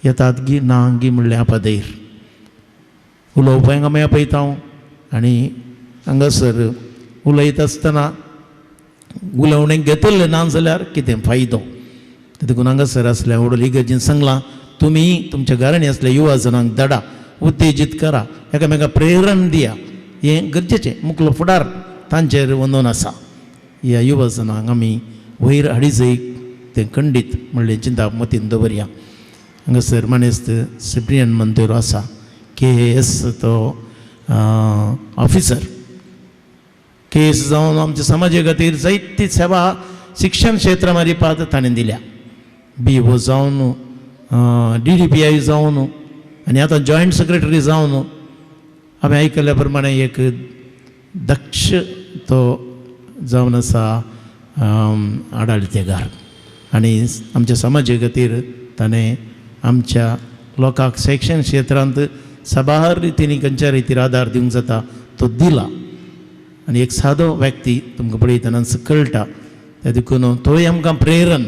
येतात गी ना गी म्हणलें आपादेर. उलोवपाक आमी आपयता आनी हांगासर उलयता आसतना उलोवणें घेतिल्लें ना जाल्यार कितें फायदो. देखून हांगासर आसल्या वडोली इगर्जीन सांगलां तुम्ही तुमच्या घरांनी असल्या युवा जनांक धडा उत्तेजीत करा एकामेका प्रेरण दिया हें गरजेचें मुखलो फुडार तांचेर वंदन आसा ह्या युवा जनांक आमी वयर हाडीचेक तें खंडीत म्हणलें चिंता मतीन दवरया हांगासर मानेस्त सिप्रियन मोंतेरो आसा KAS तो ऑफिसर KAS जावन आमच्या समाजा खातीर जायती सेवा शिक्षण क्षेत्रा मारीपात ताणें दिल्या BO जावन DDPI जावन आनी आतां जॉयंट सेक्रेटरी जावन हांवें आयकल्या प्रमाणे एक दक्ष तो जावन आसा आडाळतेगार आनी आमच्या समाजा खातीर ताणें आमच्या लोकांक शैक्षणीक क्षेत्रांत सबार रितीनी खंयच्या रितीर आदार दिवंक जाता तो दिला आनी एक सादो व्यक्ती तुमकां पळयतना कळटा त्या देखून तोय आमकां प्रेरण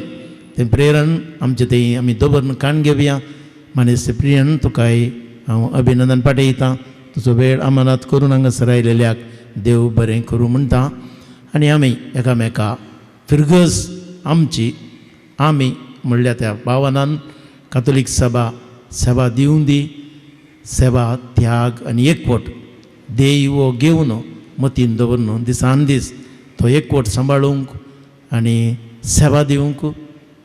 तें प्रेरण आमचें तें आमी दवरून काण घेवया माने सिप्रियन तुकाय हांव अभिनंदन पाठयतां तुजो वेळ अमानत करून हांगासर आयलेल्याक देव बरें करूं म्हणटा आनी आमी एकामेका फिरगज आमची आमी म्हणल्या त्या भावनान कातोलीक सभा सेवा दिवूं दी सेवा त्याग आनी एकवट देव वो घेवन मतीन दवरून दिसान दीस तो एकवट सांबाळूंक आनी सेवा दिवंक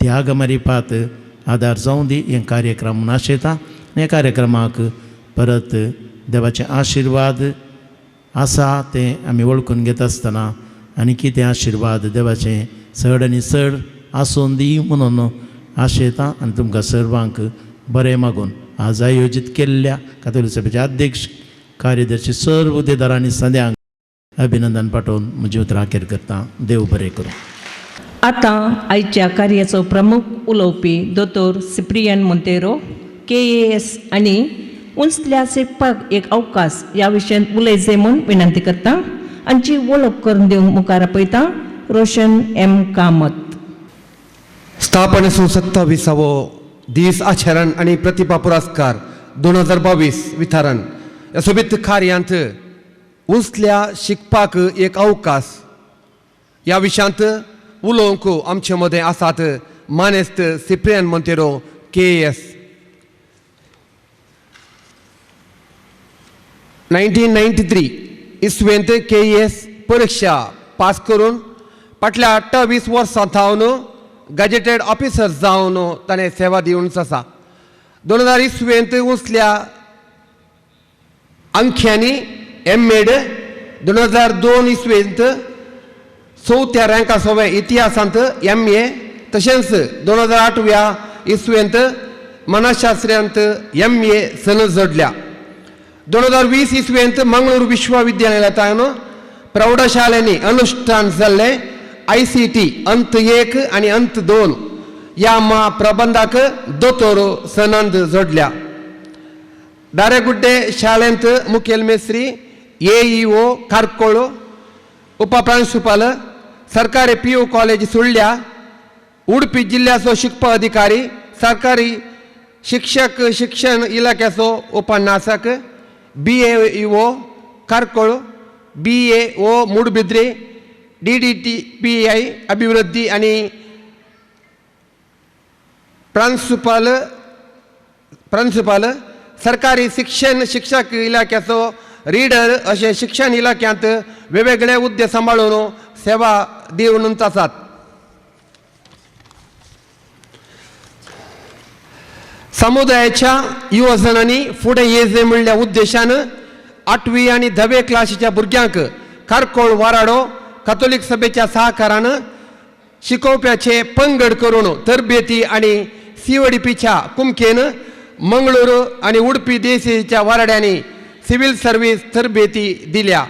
त्याग मारीपात आदार जावं दी हें कार्यक्रम नाशयता आनी ह्या कार्यक्रमाक परत देवाचे आशिर्वाद आसा तें आमी वळखून घेता आसतना आनी कितें आशिर्वाद देवाचें चड आनी चड आसून दी म्हणून आशयता आनी तुमकां सर्वांक बरें मागून आज आयोजीत केल्ल्या कातोलीक सभेचे अध्यक्ष कार्यदर्शी सर्व उदेदारांनी सद्यांक अभिनंदन पाठोवन म्हजी उतरां अखेर करता देव बरें करूं आतां आयच्या कार्याचो प्रमुख उलोवपी दोतोर सिप्रियन मोंतेरो KAS आनी उंचल्या शिकपाक एक अवकाश ह्या विशयान उलयचे म्हूण विनंती करता आमची वळख करून दिवंक मुखार आपयता रोशन M. कामत. स्थापनेचो 27वो दीस आचरण आणि प्रतिभा पुरस्कार 2022 वितरण ह्या सोबीत कार्यांत उंचल्या शिकपाक एक अवकाश ह्या विशयांत उलोवंक आमचे मदें आसात मानेस्त सिप्रियन मोंतेरो KAS. 1993 इसवेंत KAS परीक्षा पास करून फाटल्या 28 वर्सां थावन गॅजेटेड ऑफिसर जावन ताणें सेवा दिवनच आसा. 2000 इसवेंत उंचल्या अंख्यांनी MA. 2002 इसवेंत 4थ्या रँकासोवे इतिहासांत MA. तशेंच 2008व्या इसवेंत मनशास्त्रांत MA सनद जोडल्या. 2020 इसवेंत मंगळूर विश्वविद्यालयांत प्रौढशाळेंनी अनुष्ठान जाल्ले ICT अंत 1 आनी अंत 2 ह्या महाप्रबंधाक दोतोर सनद जोडल्या. दारेगुड्डे शाळेंत मुखेल मेस्त्री AEO कारकोळ उपप्रांशुपाल सरकारी PU कॉलेज सुळ्या उडपी जिल्ह्याचो शिकपा अधिकारी सरकारी शिक्षक शिक्षण इलाक्याचो उपन्यासक BAEO कारकोळ BAO मूडबिद्री DDTPI अभिवृद्धी आणि प्रांशुपाल सरकारी शिक्षण शिक्षक इलाक्याचो रीडर अशें शिक्षण इलाक्यांत वेगवेगळे हुद्दे सांबाळून सेवा दिवनच आसात. समुदायाच्या युवजनांनी फुडें येवचें म्हणल्या उद्देशान 8वी आनी 10वे क्लासीच्या भुरग्यांक कारकोळ वाराडो कातोलीक सभेच्या सहकारान शिकोवप्याचे पंगड करून तरबेती आणि CODPच्या कुमकेन मंगळूर आणि उडपी देशीच्या वाराड्यांनी सिव्हिल सर्व्हिस तरबेती दिल्या.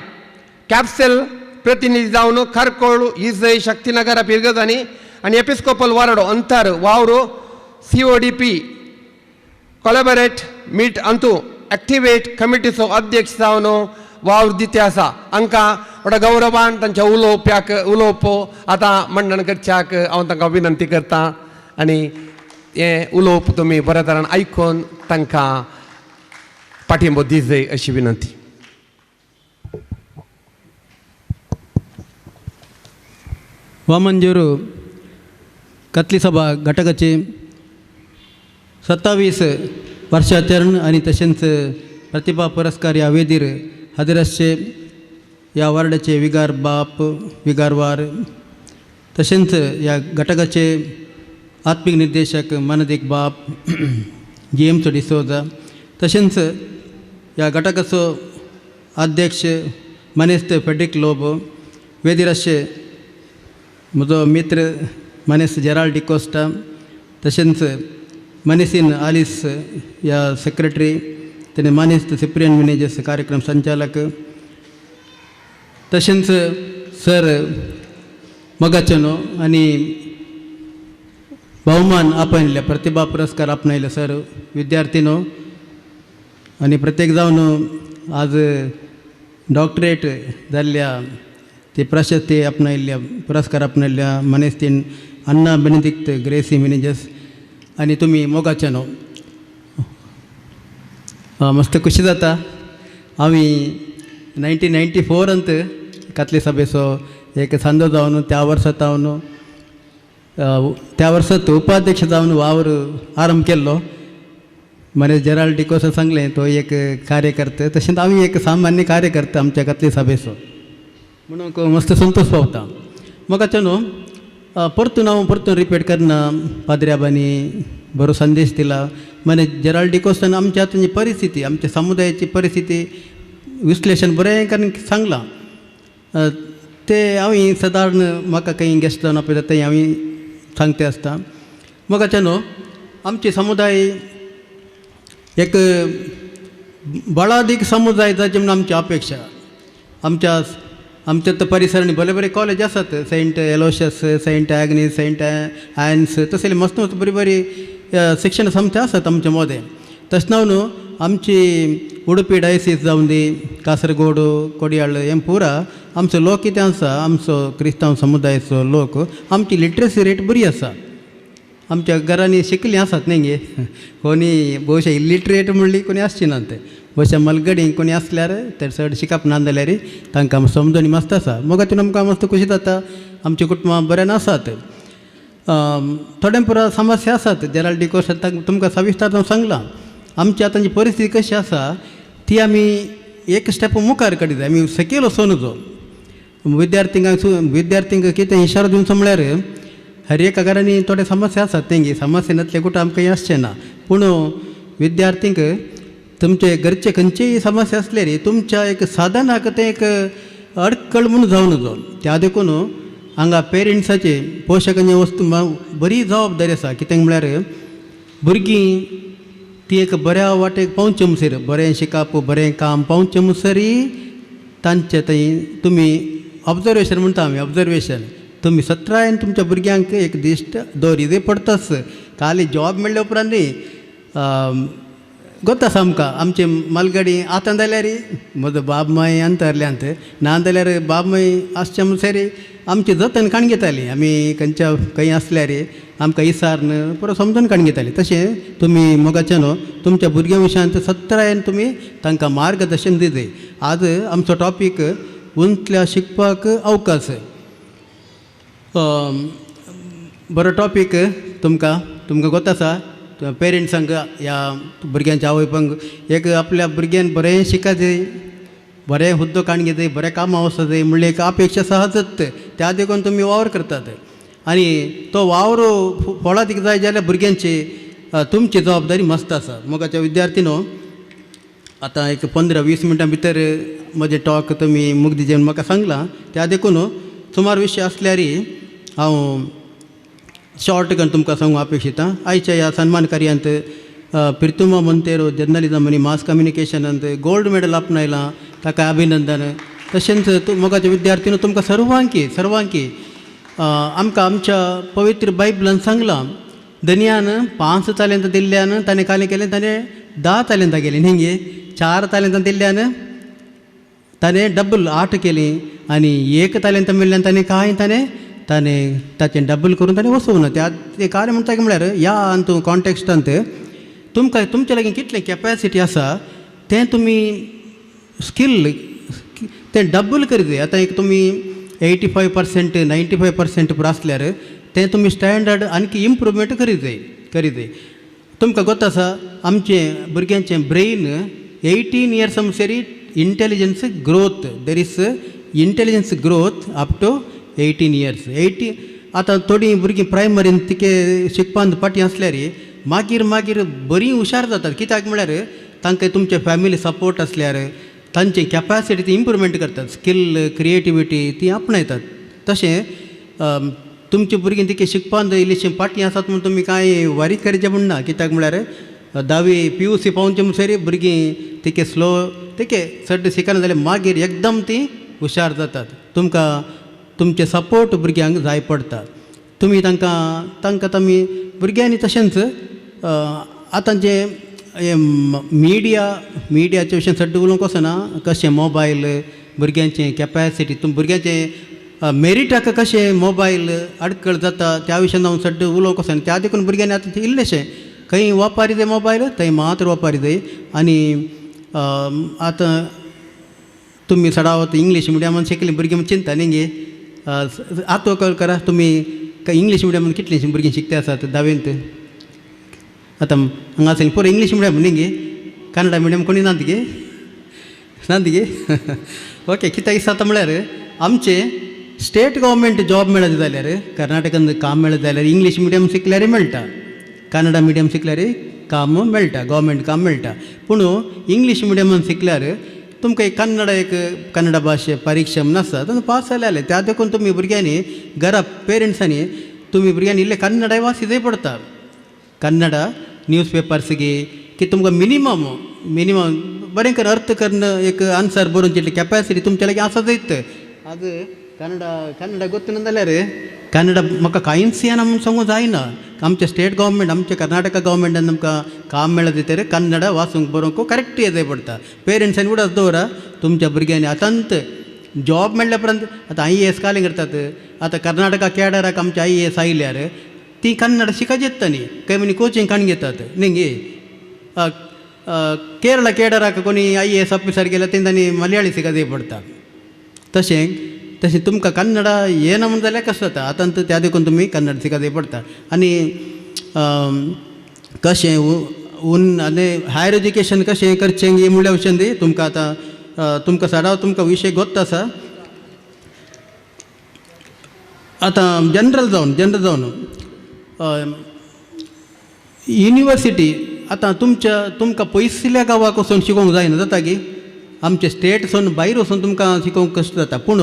कॅप्सेल प्रतिनिधी जावन कारकोळ इजय शक्तीनगर पिरगजांनी आणि एपिस्कोपल वाराडो अंतर वावरो CODP collaborate meet Antu activate कमिटीचो अध्यक्ष जावन वावर दिते आसा. हांकां थोड्या गौरवान तांच्या उलोवप आतां मंडण करच्याक हांव तांकां विनंती करता आनी हें उलोवप तुमी बऱ्या तरेन आयकून तांकां पाठिंबो दिजय अशी विनंती. वामनजेरू कातली सभा घटकाचे 27 वर्षाचरण आणि तसेच प्रतिभा पुरस्कार या वेदीर हजर आसचे या वार्डाचे विगार बाप विगारवार तसेच या घटकाचे आत्मिक निर्देशक मनदीक बाप जेम्स डिसोजा तसेच या घटकाचो अध्यक्ष मनेस्त फेड्रिक लोब वेदीर आसचे म्हजो मित्र मनेस जेराल्ड डिकोस्टा तसेच मनेसीन आलिस या सेक्रेटरी तेने मानेस्त सिप्रियन मॅनेजर्स कार्यक्रम संचालक तसेच सर मगाचनो आणि बहुमान आपणल्या प्रतिभा पुरस्कार आपणायले सर विद्यार्थीनो आणि प्रत्येक जावन आज डॉक्टरेट जाल्ल्या ते प्रशस्ती आपणायल्ल्या पुरस्कार आपणायल्ल्या मनेस्तीन अन्ना बेनेडिक्ट ग्रेसी मॅनेजर्स आणि तुम्ही मोगाचनो मस्त खुशी जाता आम्ही 1994 अंत कातली सभेचो एक सांदो जावन त्या वर्सात हांव त्या वर्सात उपाध्यक्ष जावन वावर आरंभ केल्लो मनेस जेराल्ड डिकोसा सांगलें तो एक कार्यकर्ता तशेंच आमी एक सामान्य कार्यकर्ता आमच्या कातली सभेचो म्हणून मस्त संतोष पावता मोगाचनो परतून हांव रिपीट करना पाद्र्याबांनी बरो संदेश दिला मने जेराल्ड डिकोसान आमच्या आतांची परिस्थिती आमच्या समुदायाची परिस्थिती विश्लेषण बरें करून सांगलां ते हांवें सादारण म्हाका खंय गेस्ट जावन आपयता थंय हांवें सांगते आसता मोगाचनो आमचे समुदाय एक बळादीक समुदाय जाचे म्हणून आमची अपेक्षा आमच्या परिसरांनी बरे बरे कॉलेज आसात Saint Aloysius Saint ॲग्नीस Saint Ann's तसले मस्त मस्त बरी बरी शिक्षण संस्था आसात आमचे मोदें तशें न्हू आमची उडुपी डायसीस जावन दी कासरगोड कोडयाळ हें पुरा आमचो लोक कितें आसा आमचो क्रिस्तांव समुदायाचो लोक आमची लिटरसी रेट बरी आसा आमच्या घरांनी शिकलीं आसात न्ही गे कोणी भोवशा इलिटरेट म्हणली कोणी आसची ना ते भोवशा मलगडी कोणी आसल्यार ते चड शिकप ना जाल्यार तांकां समजणी मस्त आसा मोगाचें आमकां मस्त खुशी जाता आमची कुटुंबां बऱ्यान आसात थोड्या पुरा समस्या आसात जेराल्ड डिकोस तुमकां सविस्तार हांव सांगलां आमची आतांची परिस्थिती कशी आसा ती आमी एक स्टेप मुखार काडीत आमी सकयल वचोनचो विद्यार्थींक कितें इशारो दिवचो म्हळ्यार हर एका घरांनी थोडे समस्या आसात तेंगे समस्या नासले कुठं आमकां हें आसचें ना पूण विद्यार्थींक तुमचे घरचे खंयचीय समस्या आसल्यार तुमच्या एक साधनाक तें एक अडकळ म्हणून जावन नजो त्या देखून हांगा पेरंट्साचे पोशकांचे वस्तू बरी जबाबदारी आसा कित्याक म्हळ्यार भुरगीं ती एक बऱ्या वाटेक पावचे मुसर बरें शिकप बरें काम पावचे मुसरी तांचे थंय तुमी ऑब्जर्वेशन म्हणटा आमी ऑब्जर्वेशन तुमी सत्रायन तुमच्या भुरग्यांक एक दिश्ट दवरी पडटाच खाली जॉब मेळ्ळे उपरांत न्ही गोत्ता सामका आमचे मालगाडी आतां जाल्यार म्हजो बाब माय अंतरल्यांत ना जाल्यार बाब माय आसचे मुसर आमची जतन काण घेताली आमी खंयच्या खंय आसल्यार आमकां इसारन पुरो समजून काण घेताली तशें तुमी मोगाचेनो तुमच्या भुरग्यां विशयांत सत्रायन तुमी तांकां मार्गदर्शन दिताय आज आमचो टॉपीक उंचल्या शिकपाक अवकाश बरो टॉपीक तुमकां गोत आसा पेरंट्सांक ह्या भुरग्यांच्या आवयपांक एक आपल्या भुरग्यान बरें शिका जाय बरें हुद्दो काण घेताय बरें कामां वचो जाय म्हणल्यार एक अपेक्षा सहजच त्या देखून तुमी वावर करतात आनी तो वावर फळां दिक जाय जाल्यार भुरग्यांची तुमची जबाबदारी मस्त आसा मोगाच्या विद्यार्थीनो आतां एक 15-20 मिनटां भितर म्हजें टॉक तुमी मुग्ध जेवन म्हाका सांगलां त्या देखून सुमार विशय आसल्यार हांव शॉर्ट करून तुमकां सांगू अपेक्षिता आयच्या ह्या सन्मान कार्यांत प्रितुमा मोंतेरो जर्नलिजम आनी मास कम्युनिकेशनांत गोल्ड मेडल आपणायलां ताका अभिनंदन तशेंच मोगाच्या विद्यार्थीनो तुमकां सर्वांकी आमकां आमच्या पवित्र बायबलान सांगलां दनयान 5 तालेंतां दिल्ल्यान ताणें कालें केलें ताणें 10 तालेंतां गेलीं न्ही 4 तालेंतां दिल्ल्यान ताणें डबल 8 केलीं आनी 1 तालेंतां मेळ्ळ्यान ताणें ताचें डबल करून ताणें वचोवना तें कार्य म्हणटा म्हळ्यार ह्या हातूंत कॉन्टेक्स्टांत तुमकां तुमचे लागीं कितलें कॅपॅसिटी आसा तें तुमी स्कील तें डबल करीत जाय आतां एक तुमी 85% 95% पुरो आसल्यार तें तुमी स्टँडर्ड आनी इम्प्रुवमेंट करीत जाय तुमकां गोत आसा आमचे भुरग्यांचें ब्रेन 18 इयर्स म्हणसरी intelligence growth there is intelligence growth up to 18 years. आतां थोडीं भुरगीं प्रायमरीन तिके शिकपान फाटीं आसल्यार मागीर मागीर बरीं हुशार जातात. कित्याक म्हळ्यार तांकां तुमचे फॅमिली सपोर्ट आसल्यार तांची कॅपॅसिटी ती इम्प्रुवमेंट करतात. स्कील क्रिएटिविटी ती आपणायतात. तशें तुमचे भुरगीं तिके शिकपान इल्लीशीं फाटीं आसात म्हूण तुमी कांय वारीक करचें म्हूण ना. कित्याक म्हळ्यार 10वी PUC पावचे म्हणसरी भुरगीं तिके स्लो तिके चड शिकना जाल्यार मागीर एकदम तीं हुशार जातात. तुमकां तुमचे सपोर्ट भुरग्यांक जाय पडटा. तुमी तांकां तुमी भुरग्यांनी तशेंच आतांचे मिडियाचे विशयी चड उलोवंक वचना. कशें मोबायल भुरग्यांचें कॅपॅसिटी भुरग्यांचें मेरिटाक कशें मोबायल अडकळ जाता त्या विशयान हांव चड उलोवंक वचना. त्या देखून भुरग्यांनी आतां इल्लेशें खंय वापरी जाय मोबायल थंय मात्र वापरी जाय. आनी आतां तुमी सडावत इंग्लीश मिडियमान शिकलीं भुरगीं चिंता न्ही गे आतां करा तुमी इंग्लीश मिडियमान कितलींशीं भुरगीं शिकता आसात 10वेंत. आतां हांगा आसा पुरो इंग्लीश मिडियम न्ही गे कन्नडा मिडियम कोणी नात गे नात गे ओके. कित्याक दिसता म्हळ्यार आमचे स्टेट गव्हर्मेंट जॉब मेळत जाल्यार कर्नाटकान काम मेळत जाल्यार इंग्लीश मिडियम शिकल्यार मेळटा. कन्नडा मिडियम शिकल्यार काम मेळटा गव्हर्मेंट काम मेळटा. पूण इंग्लीश मिडियमान शिकल्यार तुमकां एक कन्नडा भाशे परीक्षा म्हूण आसता तातूंत पास जाले त्या देखून तुमी भुरग्यांनी घरा पेरंट्सांनी तुमी भुरग्यांनी इल्ले कन्नडा वासी जाय पडटा. कन्नडा न्यूज पेपर्स गे की तुमकां मिनिमम बरें कर अर्थ करून एक आन्सर बरोवन जितली कॅपॅसिटी तुमचे लागीं आसा जायत. आज कन्नडा गोत्तना जाल्यार कन्नडा म्हाका कांयच येना म्हूण सांगूंक जायना. आमचे स्टेट गव्हर्मेंट आमचे कर्नाटका गव्हर्मेंटान आमकां काम मेळत जाल्यार कन्नडा वाचूंक बरोवंक करेक्ट जाय पडटा. पेरंट्सांनी उडत दवरा तुमच्या भुरग्यांनी आतांत जॉब मेळ्ळ्या उपरांत आतां IAS कालें करतात. आतां कर्नाटका कॅडराक आमचे IAS आयल्यार ती कन्नडा शिकत येता न्ही खंय म्हणी कोचिंग काण घेतात न्ही गे. केरळा कॅडराक कोणी IAS ऑफिसर गेला तेंच्यांनी मलयाळी शिकत जाय पडटा. तशें तुमकां कन्नडा येना म्हूण जाल्यार कशें जाता. आतां त्या देखून तुमी कन्नड शिकत जाय पडटा. आनी कशें आनी हायर एज्युकेशन कशें करचें हे म्हणल्या विशयान तुमकां आतां तुमकां सडाव तुमकां विशय गोत्त आसा. आतां जनरल जावन युनिवर्सिटी आतां तुमकां पयसल्या गांवाक वचून शिकोवंक जायना जाता की आमचे स्टेटसून भायर वचून तुमकां शिकोवंक कश्ट जाता. पूण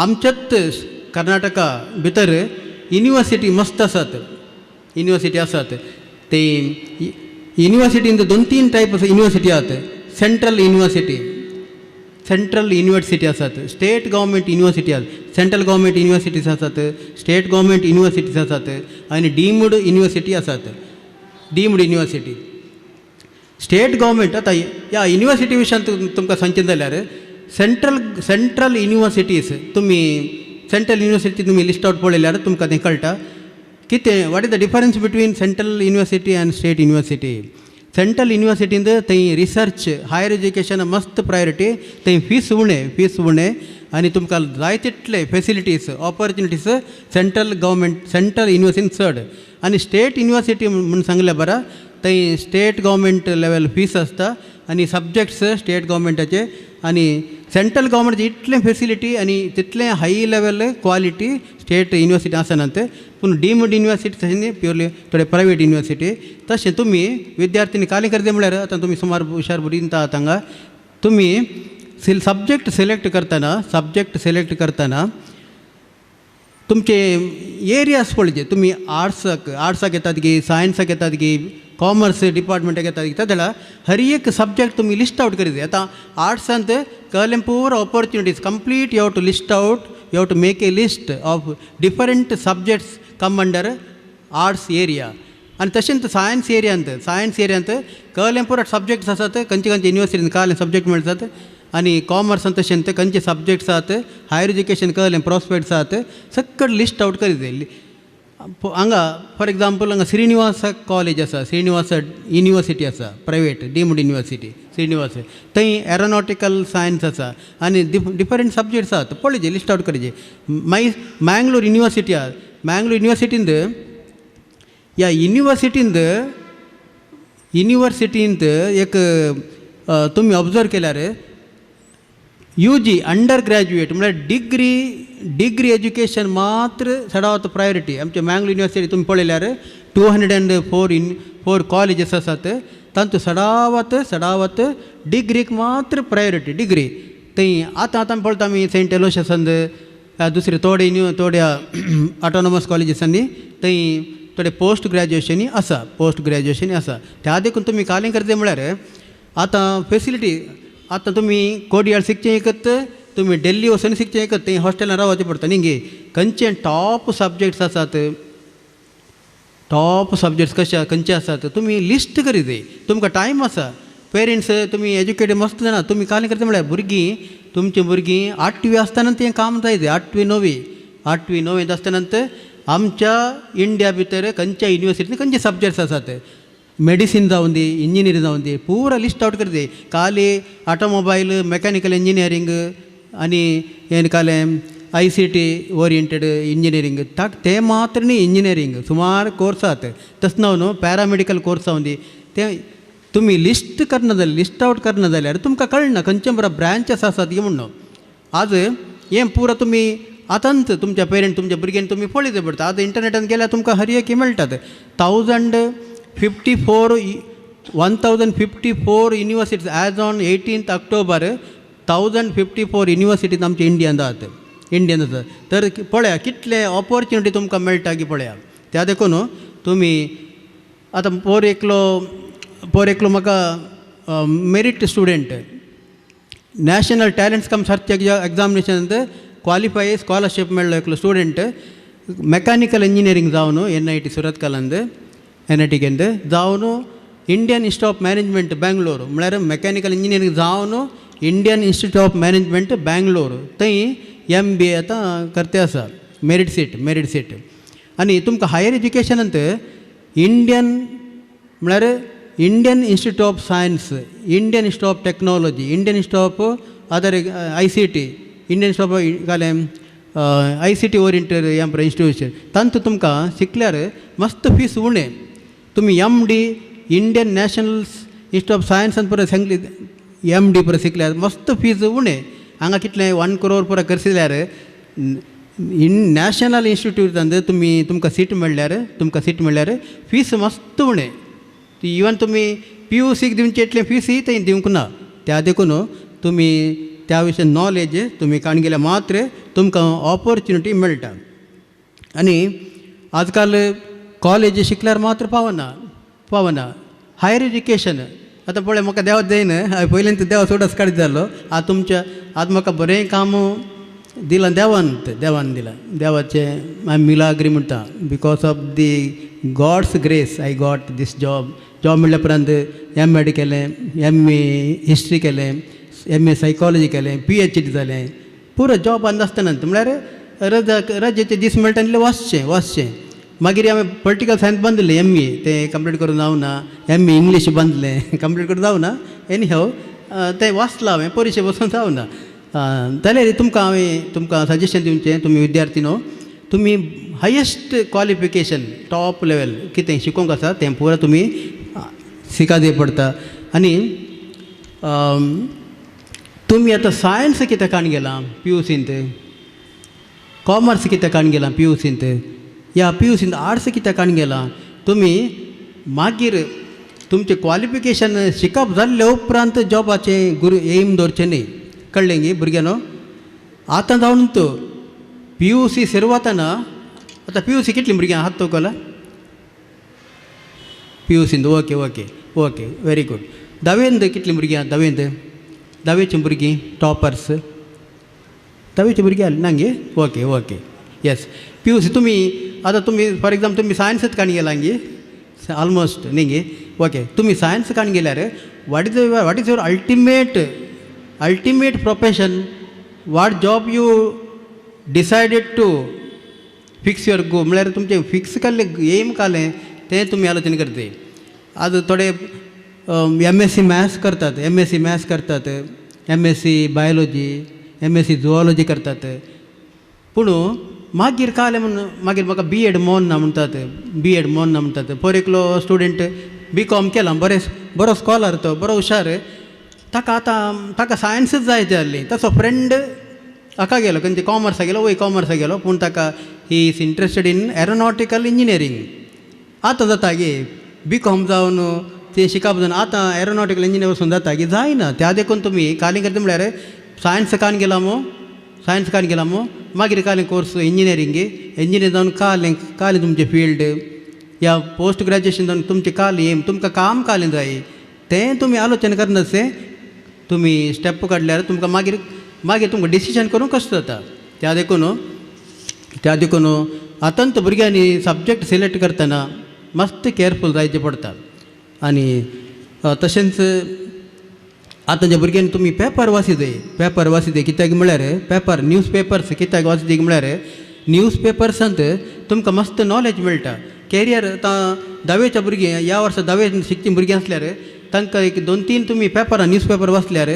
आमच्याच कर्नाटका भितर युनिवर्सिटी मस्त आसात. युनिवर्सिटी आसात ते युनिवर्सिटीन 2-3 टायप युनिवर्सिटी आसात. सेंट्रल युनिवर्सिटी आसात. स्टेट गव्हर्मेंट युनिवर्सिटी आसात. सेंट्रल गव्हर्मेंट युनिवर्सिटीज आसात. स्टेट गव्हर्मेंट युनिवर्सिटीज आसात. आनी डीम्ड युनिवर्सिटी आसात. डीम्ड युनिवर्सिटी स्टेट गव्हर्मेंट आतां ह्या युनिवर्सिटी विशयान तुमकां सांगचें जाल्यार सेंट्रल युनिवर्सिटीज तुमी सेंट्रल युनिवर्सिटी तुमी लिस्ट आउट पळयल्यार तुमकां तें कळटा कितें what is the difference between central university and state university. Central युनिवर्सिटींत थंय रिसर्च हायर एज्युकेशन मस्त प्रायोरिटी. थंय फीस उणें आनी तुमकां जाय तितले फेसिलिटीज ऑपॉर्च्युनिटीज सेंट्रल युनिवर्सिटीन चड. आनी स्टेट युनिवर्सिटी म्हूण सांगल्यार बरा थंय स्टेट गव्हर्मेंट लेवल फीस आसता आनी सब्जेक्ट्स स्टेट गव्हर्मेंटाचे आनी सेंट्रल गव्हर्मेंटाचे इतलें फेसिलिटी आनी तितलें high level quality state university आसनात. पूण डीम्ड युनिवर्सिटी तशें न्ही प्युअरली थोडे प्रायवेट युनिवर्सिटी. तशें तुमी विद्यार्थ्यांनी कालें करचें म्हळ्यार आतां तुमी सुमार हुशार भुरगीं आहात हांगा तुमी सब्जेक्ट सिलेक्ट करतना तुमचे एरियाज पळयचे. तुमी आर्ट्साक येतात गी सायन्साक येतात गी कॉमर्स डिपार्टमेंटाक येतात गी जाल्यार हर एक सब्जेक्ट तुमी लिस्ट आउट करीत. आतां आर्ट्सांत कळ्ळें पुरो opportunities complete you have to list out you have to make a list of different subjects come under arts area. आनी तशेंच सायन्स एरियांत कळ्ळें पुरो सब्जेक्ट्स आसात खंयचे युनिवर्सिटीन कळ्ळें सब्जेक्ट मेळटात. आनी कॉमर्सान तशेंच खंयचे सब्जेक्ट्स आसात हायर एज्युकेशन कळ्ळें प्रॉस्पेक्ट्स आसात सकट लिस्ट आउट करीत जाय. हांगा फॉर एग्जाम्पल हांगा श्रीनिवास कॉलेज आसा श्रीनिवास युनिवर्सिटी आसा प्रायवेट डीम्ड युनिवर्सिटी श्रीनिवास थंय एरोनॉटिकल सायन्स आसा आनी डिफरंट सब्जेक्ट्स आसात पळयचे लिस्ट आउट करचे. मागीर मँगलोर युनिवर्सिटी आसा. मँगलोर युनिवर्सिटींत ह्या युनिवर्सिटींत युनिवर्सिटींत एक तुम्ही ऑब्जर्व केल्यार UG अंडर ग्रॅज्युएट म्हळ्यार डिग्री एज्युकेशन मात्र सडावत प्रायोरिटी. आमच्या मँगलोर युनिवर्सिटी तुम्ही पळयल्यार 204 कॉलेजेस आसात, तांतूं सडावत डिग्रीक मात्र प्रायोरिटी. डिग्री थंय आतां पळयता आमी सेंट एलोशियसांत दुसरे थोड्या ऑटोनॉमस कॉलेजीसांनी थंय थोडे पोस्ट ग्रॅज्युएशनी आसा. त्या देखून तुमी कालें करचें म्हळ्यार आतां फेसिलिटी आतां तुमी कोडयाळ शिकचें एकत, तुमी डेल्ली वचून शिकचें एकत, थंय हॉस्टेलान रावचें पडटा न्ही गे. खंयचे टॉप सब्जेक्ट्स आसात, टॉप सब्जेक्ट्स खंयचे आसात तुमी लिस्ट करीत. तुमकां टायम आसा. पेरेंट्स तुमी एज्युकेटेड मस्त जाणा. तुमी कालें करता म्हळ्यार तुमचीं भुरगीं 8वी आसतना तें काम जायतें. 8वी 9वी आसतना आमच्या इंडिया भितर खंयच्या युनिवर्सिटीन खंयचे सब्जेक्ट्स आसात, मेडिसीन जावन दी, इंजिनियरींग जावन दी, पुरा लिस्ट आउट करते. काले ऑटोमोबाईल मेकॅनिकल इंजिनियरींग आनी हें कालें ICT ओरिएंटेड इंजिनियरींग ते मात्र न्ही. इंजिनियरींग सुमार कोर्स आसात. तस न्हू पॅरामेडिकल कोर्स जावन दी. तें तुमी लिस्ट आउट करना जाल्यार तुमकां कळना खंयचे बरो ब्रांचेस आसात हे म्हणून. आज हें पुरो तुमी आतांच तुमच्या पेरंट तुमच्या भुरग्यांनी तुमी पळयचें पडटा. आतां इंटरनेटान गेल्यार तुमकां हर एक मेळटात. 1054 universities as on 18 October 1054 universities आमच्या इंडियान आसात. तर पळया कितले ऑपॉर्च्युनिटी तुमकां मेळटा की पळया. त्या देखून तुमी आतां पोर एकलो म्हाका मेरीट स्टुडंट नॅशनल टॅलंट्स कम सर्च एग्जामिनेशनांत क्वालिफाय स्कॉलरशीप मेळ्ळो एकलो स्टुडंट. मेकॅनिकल इंजिनियरींग जावन NIT सुरत कालांत NIT केंद जावन Indian institute of management Bangalore म्हळ्यार मेकॅनिकल इंजिनियरींग जावन Indian institute of management Bangalore थंय MBA आतां करते आसा. Merit seat. आनी तुमकां हायर एज्युकेशनांत म्हळ्यार Indian institute of science, Indian institute of technology, Indian institute of other ICT, Indian institute of घालें ICT ओरिएंटेड इन्स्टिट्यूशन तांतूं तुमकां शिकल्यार मस्त फीस उणें. तुमी MD Indian national institute of सायन्सान परत सांगली MD परत शिकल्यार मस्त फीस उणें. हांगा कितलें 1 crore परत करशिल्ल्यार नॅशनल इन्स्टिट्यूटांत तुमकां सीट मेळ्ळ्यार फीस मस्त उणें. इवन तुमी PUCक दिवचे इतलें फीसय थंय दिवंक ना. त्या देखून तुमी त्या विशयी नॉलेज तुमी काण गेल्यार मात्र तुमकां ऑपॉर्च्युनिटी मेळटा. आनी आजकाल कॉलेज शिकल्यार मात्र पावना. हायर एज्युकेशन आतां पळय म्हाका देव जायन हांवें पयलीं देवा सोडस काडीत जालो. आतां म्हाका बरें काम दिलां देवान दिलां. देवाचें आय मिलाग्री म्हणटा. Because of the God's grace I got this job म्हणल्या उपरांत MAD केलें, MA हिस्ट्री केलें, MA सायकॉलॉजी केलें, PhD जालें. पुरो जॉब आसतना म्हळ्यार रजेचे दीस मेळटा आनी वाचचें. मागीर हांवें पॉलिटिकल सायन्स बांदलें MA तें कंप्लीट करूं जावना. MA इंग्लीश बांदलें कंप्लीट करूं जावना. एनी हांव तें वाचलां हांवें परिक्षे बसून जावना. जाल्यार तुमकां सजेशन दिवचें तुमी विद्यार्थी न्हू. तुमी हायेस्ट क्वॉलिफिकेशन टॉप लेवल कितें शिकोवंक आसा तें पुरो तुमी शिका जाय पडटा. आनी तुमी आतां सायन्स कितें काण गेलां PUCंत, कॉमर्स कितें काण गेलां PUCंत, या PUCंत आर्ट्स कितें काण गेलां. तुमी मागीर तुमचें क्वॉलिफिकेशन शिकप जाल्ले उपरांत जॉबाचें एम दवरचें न्ही. कळ्ळें गे भुरग्यानो. आतां जावन तो PUC सुरवाताना आतां PUC कितलीं भुरग्यां आहात तो कला PUCंत. Okay very good. धावेंत कितलीं भुरगीं आहात? धावेचीं भुरगीं टॉपर्स धावेचीं भुरगीं ना गे. Okay yes. PUC तुमी फॉर एग्जाम्पल तुमी सायन्सांत काण गेलां गे ऑलमोस्ट न्ही गे. ओके तुमी सायन्स काण गेल्यार what is your ultimate profession, what job you decided to fix your go म्हळ्यार तुमचें फिक्स केल्लें एम कालें तें तुमी आलोचना करता. आज थोडे MSc मॅथ्स करतात, MSc बायोलॉजी, MSc झुऑलॉजी करतात. पूण मागीर कालें म्हणून मागीर म्हाका B.Ed मोन्ना म्हणटात. फॉर एकलो स्टुडंट B.Com केलां बरो स्कॉलर तो बरो हुशार ताका सायन्सूच जाय जाल्ली तसो फ्रेंड हाका गेलो खंयचे कॉमर्सा गेलो वय कॉमर्सा गेलो पूण ताका he is interested in aeronautical engineering आतां जाता गे B.Com जावन ते शिकप जावन आतां एरोनॉटिकल इंजिनियर वचून जाता की जायना त्या देखून तुमी काली करता म्हळ्यार सायन्स कान गेला मो मागीर काली कोर्स इंजिनियर जावन कालें तुमचें फील्ड या पोस्ट ग्रॅज्युएशन जावन तुमचें काल एम तुमकां काम कालें जाय तें तुमी आलोचना करनासे तुमी स्टेप काडल्यार तुमकां मागीर तुमकां डिसिजन करूंक कशें जाता त्या देखून आतांत भुरग्यांनी सब्जेक्ट सिलेक्ट करतना मस्त केअरफूल जायचें पडटा आनी तशेंच आतांच्या भुरग्यांनी तुमी पेपर वाची जाय कित्याक म्हळ्यार पेपर न्यूज पेपर्स कित्याक वाचीत म्हळ्यार न्यूज पेपर्सांत तुमकां मस्त नॉलेज मेळटा कॅरियर आतां 10वेच्या भुरगीं ह्या वर्सा 10वे शिकचीं भुरगीं आसल्यार तांकां एक 2-3 तुमी पेपरां न्यूज पेपर वाचल्यार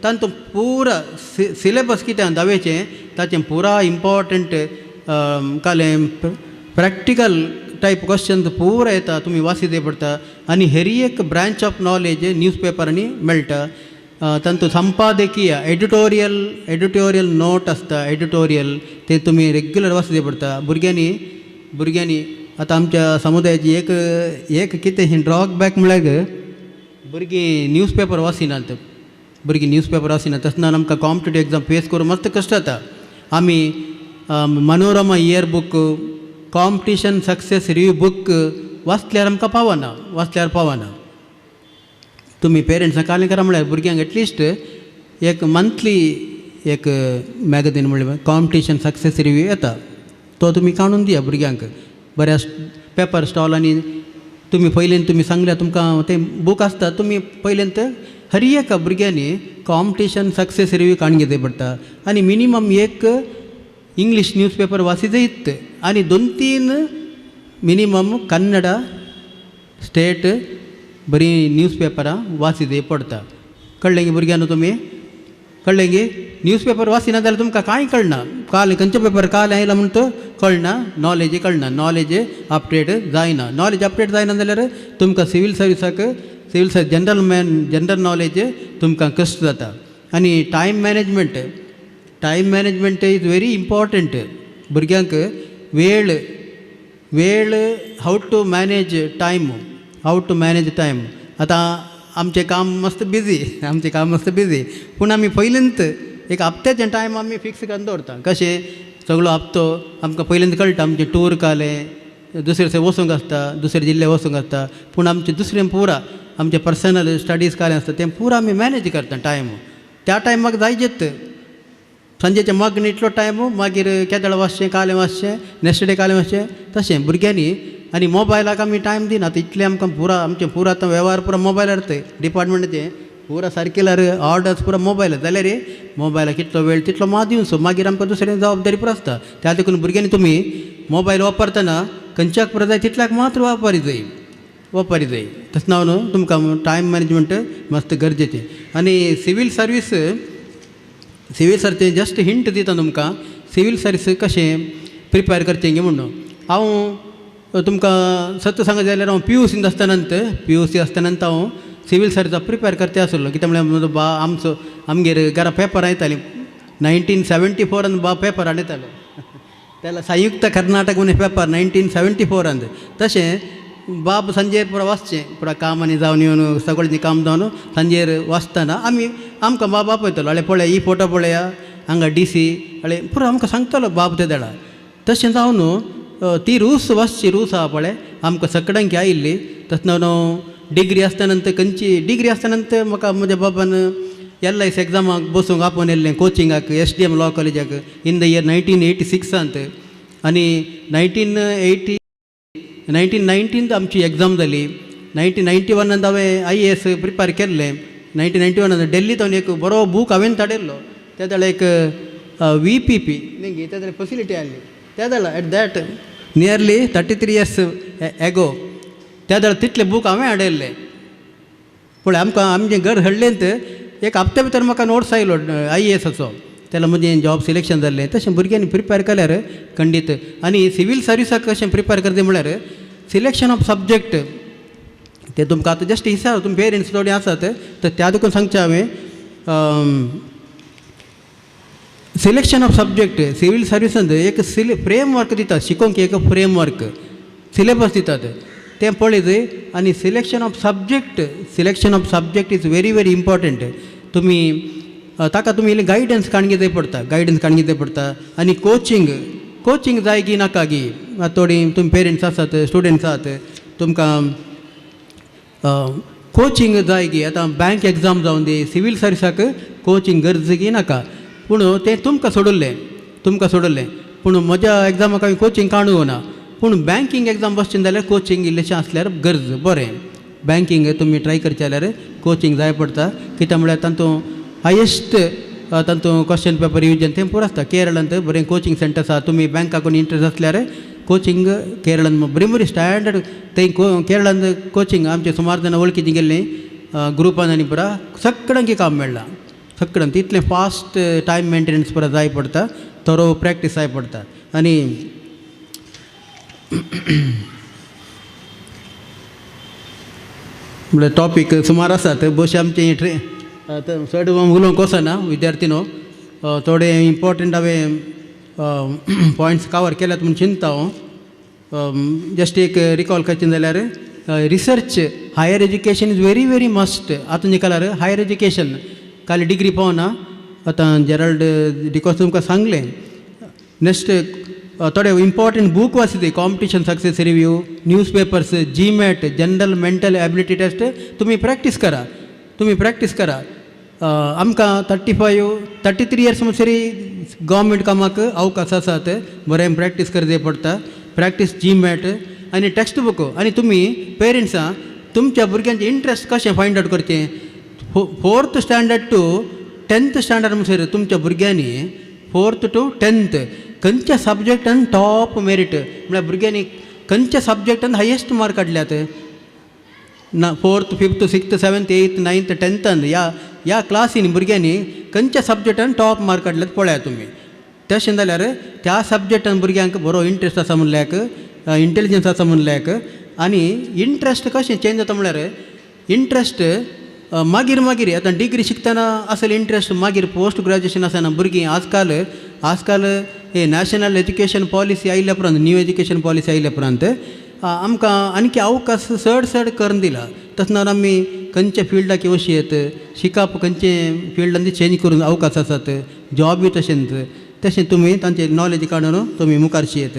तांचो पुरा सिलेबस कितें 10वेचें ताचें पुरा इम्पॉर्टंट कालें प्रॅक्टिकल टायप क्वेश्चन्स पुरा येता तुमी वाचीत पडटा आनी हेर एक ब्रांच ऑफ नॉलेज न्यूज पेपरांनी मेळटा तांचो संपादकीय एडिटोरियल नोट आसता एडिटोरियल ते तुमी रेग्युलर वाचीत पडटा भुरग्यांनी आतां आमच्या समुदायाची एक कितें ही ड्रॉबॅक म्हळ्यार भुरगीं न्यूज पेपर वाचिनात तसना आमकां कॉम्पिटेटिव एग्जाम फेस करूंक मस्त कश्ट जाता आमी Manorama year book competition success review book वाचल्यार आमकां पावना तुमी पेरंट्सां कालें करा म्हळ्यार भुरग्यांक एटलिस्ट एक मंथली एक मॅगझीन म्हणल्यार कॉम्पिटिशन सक्सेस रिव्यू येता तो तुमी काडून दिया भुरग्यांक बऱ्या पेपर स्टॉलांनी तुमी पयलीं तुमी सांगल्यार तुमकां तें बूक आसता तुमी पयलीं हर एक भुरग्यांनी कॉम्पिटिशन सक्सेस रिव्यू काडून घेवचें पडटा आनी मिनिमम एक इंग्लीश न्यूज पेपर वाची जायत आनी 2-3 मिनिमम कन्नडा स्टेट बरी न्यूज पेपरां वाची जाय पडटा कळ्ळें गे भुरग्यांना तुमी कळ्ळें गे न्यूज पेपर वाचिना जाल्यार तुमकां कांय कळना काल खंयचे पेपर काल आयला म्हण तो कळना नॉलेज अपडेट जायना जाल्यार तुमकां सिवील सर्विसाक जनरल नॉलेज तुमकां कश्ट जाता आनी time management is very important भुरग्यांक वेळ हाऊ टू मॅनेज टायम आतां आमचें काम मस्त बिजी पूण आमी पयलींच एक हप्त्याचें टायम आमी फिक्स करून दवरता कशें सगळो हप्तो आमकां पयलींच कळटा आमचें टूर कालें दुसरे वचूंक आसता दुसरे जिल्ले वचूंक आसता पूण आमचें दुसरें पुरा आमचें पर्सनल स्टडीज कालें आसता तें पुरा आमी मॅनेज करता टायम त्या टायमाक जायचेत सांजेचें मग्न इतलो टायम मागीर केदळ वाचचें कालें वाचचें नेक्स्ट डे कालें वाचचें तशें भुरग्यांनी आनी मोबायलाक आमी टायम दिनात इतलें आमकां आमचें पुरा आतां वेव्हार पुरो मोबायलार डिपार्टमेंटाचें पुरा सारकेल्यार ऑर्डर्स पुरो मोबायल जाल्यार मोबायलाक कितलो वेळ तितलो दिवचो मागीर आमकां दुसरें जबाबदारी पुरो आसता त्या देखून भुरग्यांनी तुमी मोबायल वापरतना खंयच्याक पुरो जाय तितल्याक मात्र वापरी जाय तशें हांव न्हू तुमकां टायम मॅनेजमेंट मस्त गरजेचें आनी सिवील सर्वीस जस्ट हिंट दिता तुमकां सिवील सर्वीस कशें प्रिपेर करचें गे म्हणून हांव तुमकां सत्य सांगत जाल्यार हांव PUC आसतना हांव सिवील सर्विसाक प्रिपेर करता आसलो कित्याक म्हळ्यार आमगेर घरा पेपर येतालीं 1974 पेपर हाडयतालो त्याला संयुक्त कर्नाटक म्हणून पेपर 1974 तशें बाब संजेर पुरो वाचचें पुरा काम आनी जावन येवन सगळें काम जावन संजेर वाचतना आमकां बाब आपयतलो अळे पळय ही फोटो पळया हांगा DC अळे पुरो आमकां सांगतलो बाब ते देडा तशें जावन ती रूस आहा पळय आमकां सकडांकी आयिल्ली तशें हांव डिग्री आसतना डिग्री आसतना म्हाका म्हज्या बाबान LIS एग्जामाक बसूंक आपोवन येल्लें कोचिंगाक SDM लॉ कॉलेजाक इन द इयर 1986 आनी 1919 आमची एग्जाम जाली 1991 हांवें IAS प्रिपेर केल्लें 1991 दिल्लीत हांवें एक बरो बूक हांवें धाडिल्लो त्या वेळा एक VPP न्ही त्या फॅसिलिटी आसली त्या वेळा एट दॅट नियरली 33 years एगो त्या वेळा तितले बूक हांवें हाडिल्ले पूण आमकां आमचें घर हाडलेंत एक हप्त्या भितर म्हाका नोट्स आयलो IASचो त्याला म्हजें जॉब सिलेक्शन जाल्लें तशें भुरग्यांनी प्रिपेर केल्यार खंडीत आनी सिवील सर्विसाक कशें प्रिपेर करचें म्हळ्यार सिलेक्शन ऑफ सब्जेक्ट ते तुमकां आतां जस्ट हिसाब तुम पेरेंट्स थोडे आसात तर त्या देखून सांगचे हांवें सिलेक्शन ऑफ सब्जेक्ट सिवील सर्विसांत एक फ्रेमवर्क दितात शिकोवंक एक फ्रेमवर्क सिलेबस दितात तें पळयत आनी selection of subject is very very important तुमी ताका तुमी इल्लें गायडन्स काणगे जाय पडटा आनी कोचिंग जाय की नाका गी थोडी तुमी पेरेंट्स आसात स्टुडंट्स आहात तुमकां कोचिंग जाय की आतां बँक एग्जाम जावन दी सिवील सर्विसाक कोचिंग गरज की नाका पूण तें तुमकां सोडुल्लें पूण म्हज्या एग्जामाक हांवें कोचिंग काणूं ना पूण बँकींग एग्जाम बसचें जाल्यार कोचिंग इल्लेशें आसल्यार गरज बरें बँकींग तुमी ट्राय करचें जाल्यार कोचिंग जाय पडटा कित्याक म्हळ्यार तातूंत हायेस्ट तातूंत क्वेश्चन पेपर रिविजन तें पुरो आसता केरळांत बरें कोचिंग सेंटर्स आसा तुमी बँकाकून इंट्रस्ट आसल्यार कोचिंग केरळांत बरी स्टँडर्ड थंय केरळांत कोचिंग आमचे सुमार जाणां वळखीचीं गेल्लीं ग्रुपान आनी पुरा सगळ्यांक काम मेळ्ळां सगळ्यांक तितलें फास्ट टायम मेंटेनन्स पुरा जाय पडटा थरो प्रॅक्टीस जाय पडटा आनी म्हळ्यार टॉपीक सुमार आसात बशी आमचे चड उलोवंक वचना विद्यार्थीनो थोडे इम्पॉर्टंट हांवें पॉयंट्स कवर केल्यात म्हूण चिंता हांव जस्ट एक रिकॉल करचें जाल्यार research higher education is very very must आतांच्या काळार हायर एज्युकेशन खाली डिग्री पावना आतां जेराल्ड डिकॉस तुमकां सांगलें नेक्स्ट थोडे इम्पॉर्टंट बूक वाचते Competition success Review news papers GMAT general mental ability test तुमी प्रॅक्टीस करा आमकां 33 इयर्स म्हणसरी गव्हर्मेंट कामाक अवकाश आसात बरें प्रॅक्टीस करचें पडटा प्रॅक्टीस GMAT आनी टेक्स्ट बूक आनी तुमी पेरंट्सां तुमच्या भुरग्यांचें इंट्रस्ट कशें फायंड आउट करचें 4th standard to 10th standard म्हणसर तुमच्या भुरग्यांनी 4th to 10th खंयच्या सब्जेक्टान टॉप मेरीट म्हळ्यार भुरग्यांनी खंयच्या सब्जेक्टान हायेस्ट मार्क काडल्यात ना 4th 5th 6th 7th 8th 9th 10th ह्या क्लासीन भुरग्यांनी खंयच्या सब्जेक्टान टॉप मार्क काडल्यात पळयात तुमी तशें जाल्यार त्या सब्जेक्टान भुरग्यांक बरो इंट्रस्ट आसा म्हणल्याक इंटेलिजन्स आसा म्हणल्याक आनी इंट्रस्ट कशें चेंज जाता म्हळ्यार इंट्रस्ट मागीर आतां डिग्री शिकतना असेल इंट्रस्ट मागीर पोस्ट ग्रॅज्युएशन आसना भुरगीं आजकाल हे नॅशनल एज्युकेशन पॉलिसी आयिल्ल्या उपरांत न्यू एज्युकेशन पॉलिसी आयिल्ल्या उपरांत आमकां आनीक अवकाश चड करून दिला तसनार आमी खंयच्या फिल्डाक वचयत शिकप खंयचे फिल्डांनी चेंज करून अवकाश आसात जॉबूय तशें तुमी तांचे नॉलेज काडून तुमी मुखार येत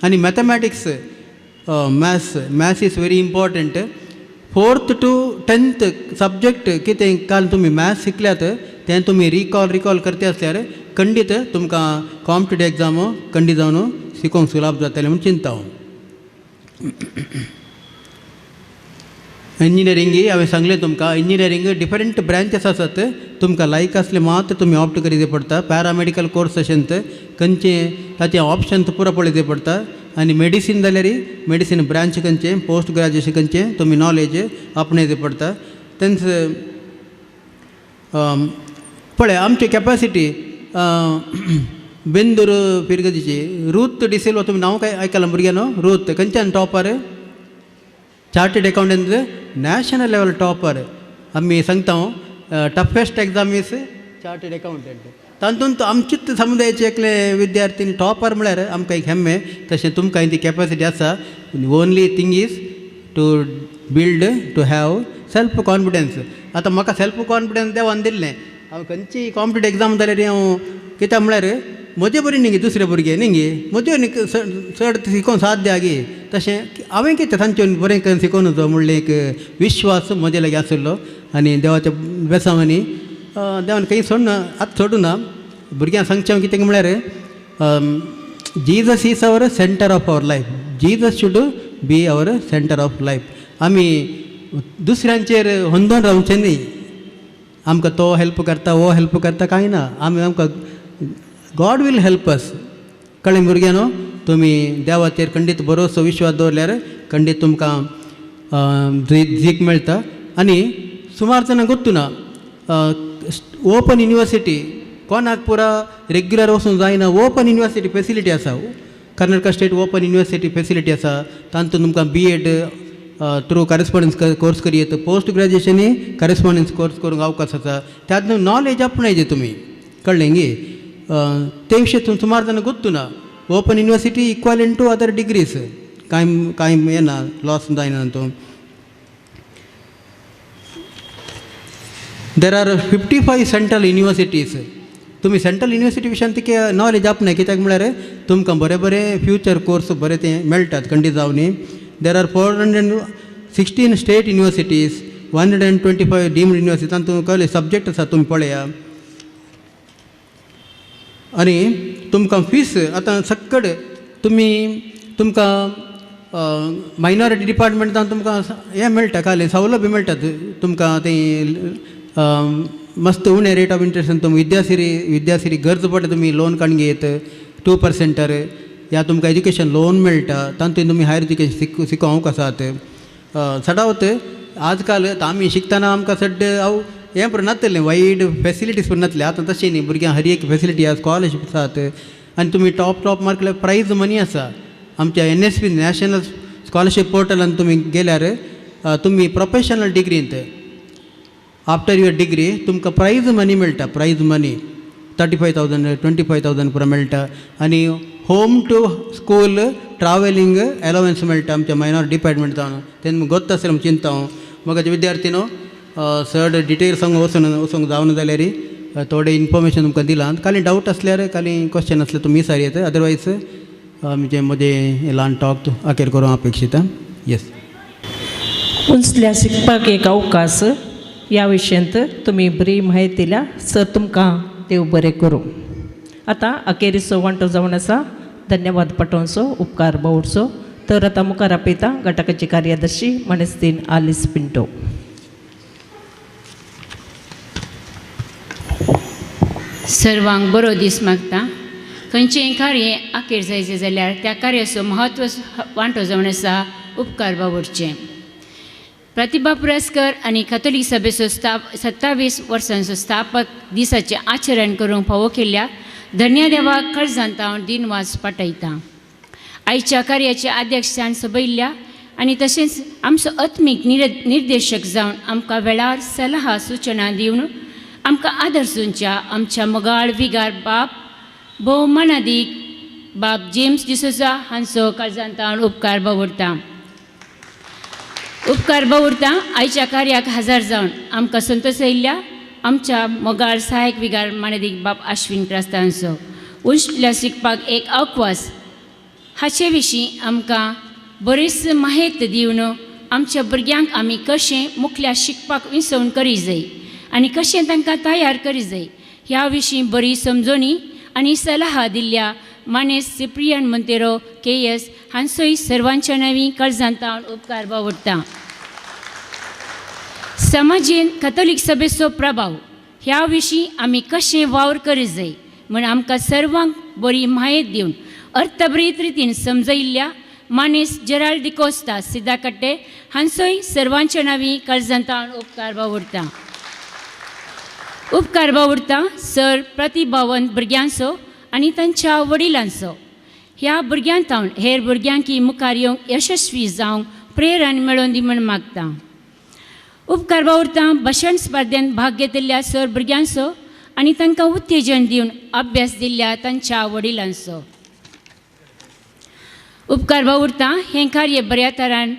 आनी mathematics maths is very important 4th to 10th subject कितें काल तुमी मॅथ्स शिकल्यात तें तुमी रिकॉल करते आसल्यार खंडीत तुमकां कॉम्पिटेटिव एग्जाम खंडीत जावन शिकोवंक सुलभ जातलें म्हूण चिंता हांव इंजिनियरींग हांवें सांगलें तुमकां इंजिनियरींग डिफरंट ब्रांचेस आसात तुमकां लायक आसले मात तुमी ऑप्ट करचें पडटा पॅरामेडिकल कोर्स अशेंत खंयचे ताचे ऑप्शन पुरो पळोवचें पडटा आनी मेडिसीन जाल्यार मेडिसीन ब्रांच खंयचें पोस्ट ग्रॅज्युएशन खंयचें तुमी नॉलेज आपणेचें पडटा तेंच पळय आमची कॅपॅसिटी बेंदूर पिरगजीची रूथ डिसिल्वा तुमी नांव काय आयकलां भुरग्यानो रूथ खंयच्यान topper chartered accountant national level topper आमी सांगता toughest exam is chartered accountant तातूंत आमचीच समुदायाचे एकले विद्यार्थी टॉपर म्हळ्यार आमकां एक हेम्मे तशें तुमकां ती कॅपॅसिटी आसा only thing is to build to have self confidence आतां म्हाका सेल्फ कॉन्फिडन्स देवान दिल्लें हांव खंयची कॉम्पिटेटिव एग्जाम जाल्यार हांव कित्याक म्हळ्यार म्हजे बरी न्ही गे दुसरे भुरगे न्ही गे म्हज्यो चड शिकोवन साथ द्या गे तशें हांवें कितें तांचें बरें करून शिकोवन वचो म्हणलें एक विश्वास म्हजे लागीं आशिल्लो आनी देवाच्या बेसांवांनी देवान खंय सोडूं ना भुरग्यांक सांगचें कितें म्हळ्यार Jesus is our centre of our life Jesus should be our centre of life आमी दुसऱ्यांचेर हुंदोन रावचें न्ही आमकां तो हेल्प करता वो हेल्प करता कांय ना आमकां गॉड वील हेल्प अस कळ्ळें भुरग्यानो तुमी देवाचेर खंडीत भरोसो विश्वास दवरल्यार खंडीत तुमकां जीक मेळटा आनी सुमार जाणांक गोत्तू ना ओपन युनिवर्सिटी कोणाक पुरा रेग्युलर वचूंक जायना ओपन युनिवर्सिटी फेसिलिटी आसा Karnataka state open university facility आसा तातूंत तुमकां BEd थ्रू करस्पॉन्डन्स कोर्स करी येतं पोस्ट ग्रॅज्युएशनी करस्पॉन्डन्स कोर्स करूंक अवकाश आसा त्यातून नॉलेज आपणायचे तुम्ही कळ्ळें गे ते विशय सुमार जाणां गुर्तू ना open university equal to other degrees कांय येना लॉस जायना तो देर आर 55 सेंट्रल युनिवर्सिटीज तुम्ही सेंट्रल युनिवर्सिटी विशयान तिके नॉलेज आपणाय कित्याक म्हळ्यार तुमकां बरे बरे फ्युचर कोर्स बरे ते मेळटात खंडी जावनी there are 416 state universities 125 deemed university तातूंत कसले सब्जेक्ट आसा तुमी पळया आनी तुमकां फीस आतां सक्कड तुमकां मायनॉरिटी डिपार्टमेंटान तुमकां हें मेळटा खाली सवलती मेळटात तुमकां तें मस्त उणे रेट ऑफ इंट्रस्टान तुमी विद्यासिरी गरज पडटा तुमी लोन काडून घेत 2% या तुमकां एज्युकेशन लोन मेळटा तातूंत तुमी हायर एज्युकेशन शिकोवंक आसात सदांच आजकाल आमी शिकतना आमकां सड्ड हांव हें पूण नासतलें वायड फॅसिलिटीज पूण नासले आतां तशें न्ही भुरग्यांक हर एक फॅसिलिटी आसा स्कॉलरशीप आसात आनी तुमी टॉप मार्क केल्यार प्रायज मनी आसा आमच्या NSP नॅशनल स्कॉलरशीप पोर्टलान तुमी गेल्यार तुमी प्रोफेशनल डिग्रींत आफ्टर युअर डिग्री तुमकां प्रायज मनी मेळटा प्रायज मनी 35,000 25,000 पुरो मेळटा आनी home to school travelling allowance मेळटा आमच्या मायनॉरिटी डिपार्टमेंटान तेन्ना गोत्त आसलें चिंता मगाचे विद्यार्थीनो चड डिटेल सांग वचूंक जावना जाल्यार थोडे इन्फॉर्मेशन तुमकां दिलां खाली डावट आसल्यार खाली क्वेश्चन आसल्यार तुमी विचारयात अदरवायज आमचे मदें ल्हान टॉक अखेर करूं अपेक्षित येस उंचल्या शिकपाक एक अवकाश ह्या विशयांत तुमी बरी म्हायती दिल्या सर तुमकां देव बरें करूं आतां अखेरीचो वांटो जावन आसा धन्यवाद पाठोवचो उपकार बावडचो तर आतां मुखार आपयता घटकाची कार्यदर्शी मणिस्तीन आलिस पिंटो सर्वांक बरो दीस मागता खंयचेंय कार्य अखेर जायचें जाल्यार त्या कार्याचो म्हत्व वांटो जावन आसा उपकार बावडचे प्रतिभा पुरस्कार आनी कॅथोलीक सभेचो 27 वर्सांचो स्थापक दिसाचें आचरण करूंक फावो केल्ल्या धन्य देवाक काळजांत हांव दिनवास पाठयतां आयच्या कार्याचे अध्यक्षस्थान सोबयल्ल्या आनी तशेंच आमचो आत्मीक निर्देशक जावन आमकां वेळार सल्ला सुचना दिवन आमकां आदर्शूंच्या आमच्या मोगाळ विगार बाप भोवमानादीक बाब जेम्स डिसोजा हांचो काळजांत हांव उपकार बावडटा आयच्या कार्याक हजर जावन आमकां संतोश येयल्ल्या आमच्या मोगाळ सहायक विगार मानदीक बाब अश्विन क्रास्तांचो उंचल्या शिकपाक एक अवकाश हाचे विशीं आमकां बरीच माहिती दिवन आमच्या भुरग्यांक आमी कशें मुखल्या शिकपाक विसवण करी जाय आनी कशें तांकां तयार करी जाय ह्या विशीं बरी समजोणी आनी सल्ला दिल्ल्या मानेस सिप्रियन मोंतेरो KS हांचोय सर्वांच्या नवी काळजांत हांव उपकार बावडटां समाजीन कॅथोलीक सभेचो प्रभाव ह्या विशीं आमी कशें वावर करी जाय म्हण आमकां सर्वांक बरी म्हायती दिवन अर्थबरीत रितीन समजयल्ल्या मानेस जेराल्ड डिकोस्ता सिदाकट्टे हांचोय सर्वांच्या नांवी काळजांत हांव उपकार बावडटां सर प्रतिभावंत भुरग्यांचो आनी तांच्या वडिलांचो ह्या भुरग्यांत हांव हेर भुरग्यांकी मुखार येवंक यशस्वी जावंक प्रेरण मेळोवन दी म्हण मागतां उपकार बावडटां भाशण स्पर्धेंत भाग घेतिल्ल्या सर भुरग्यांचो आनी तांकां उत्तेजन दिवन अभ्यास दिल्ल्या तांच्या वडिलांचो उपकार बावडटां हें कार्य बऱ्या तरान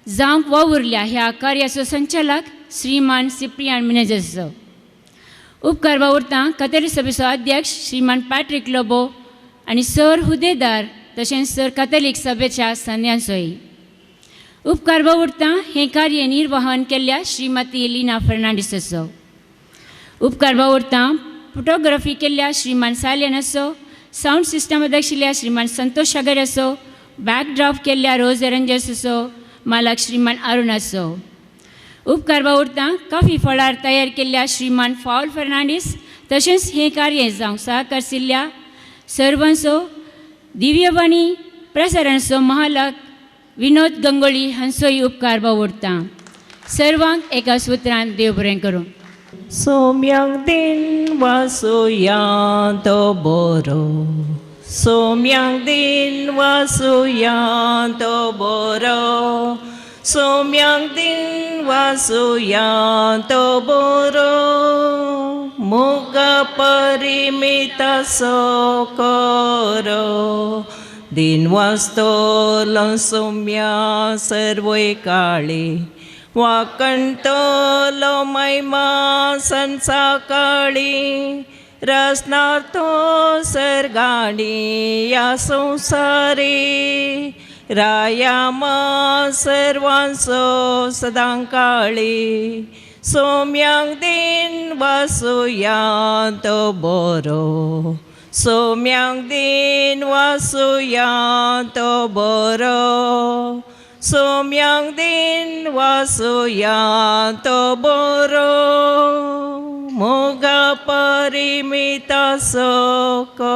जावंक वावुरल्या ह्या कार्याचो संचालक श्रीमान सिप्रियान मिनेझेसो उपकार बावडटां कॅथोलीक सभेचो अध्यक्ष श्रीमान पॅट्रिक लोबो आनी सर हुदेदार तशेंच सर कॅथोलीक सभेच्या सन्यांचोय उपकार बावडटां हें कार्य निर्वहन केल्ल्या श्रीमती लिना फर्नांडीसाचो उपकार बावडटां फोटोग्राफी केल्ल्या श्रीमान सायलेन असो सावंड सिस्टम अध्यक्षिल्ल्या श्रीमान संतोष सागर असो बॅकड्राफ्ट केल्ल्या रोज एरंजर्स असो मालक श्रीमान अरुण असो उपकार बावडटां कॉफी फळार तयार केल्ल्या श्रीमान फावल फर्नांडीस तशेंच हें कार्य जावंक सहकारशिल्ल्या सर्वांचो दिव्यवाणी प्रसारणाचो महालक विनोद गंगोळी हांचोय उपकार बावडटां सर्वांक एका सुत्रान देव बरें करूं सोम्यांक दिन वासुया तो बरो सोम्यांक दिन वासुया तो बरो सोम्यांग दिन वासुयांतो बरो मुग परिमित सोकरो दिन वास्तोलो सोम्या सर्वय काळी वाकणतलो महिमा संसाकाळी रसनार्थो सर्गाणी या संसारी रायामा सर्वांसो सदांकाळी सोम्यांग दिन वासुयांतो बरो सोम्यांग दिन वासुयांतो बरो सोम्यांग दिन वासुयांतो बरो मोगा परिमित सोकरो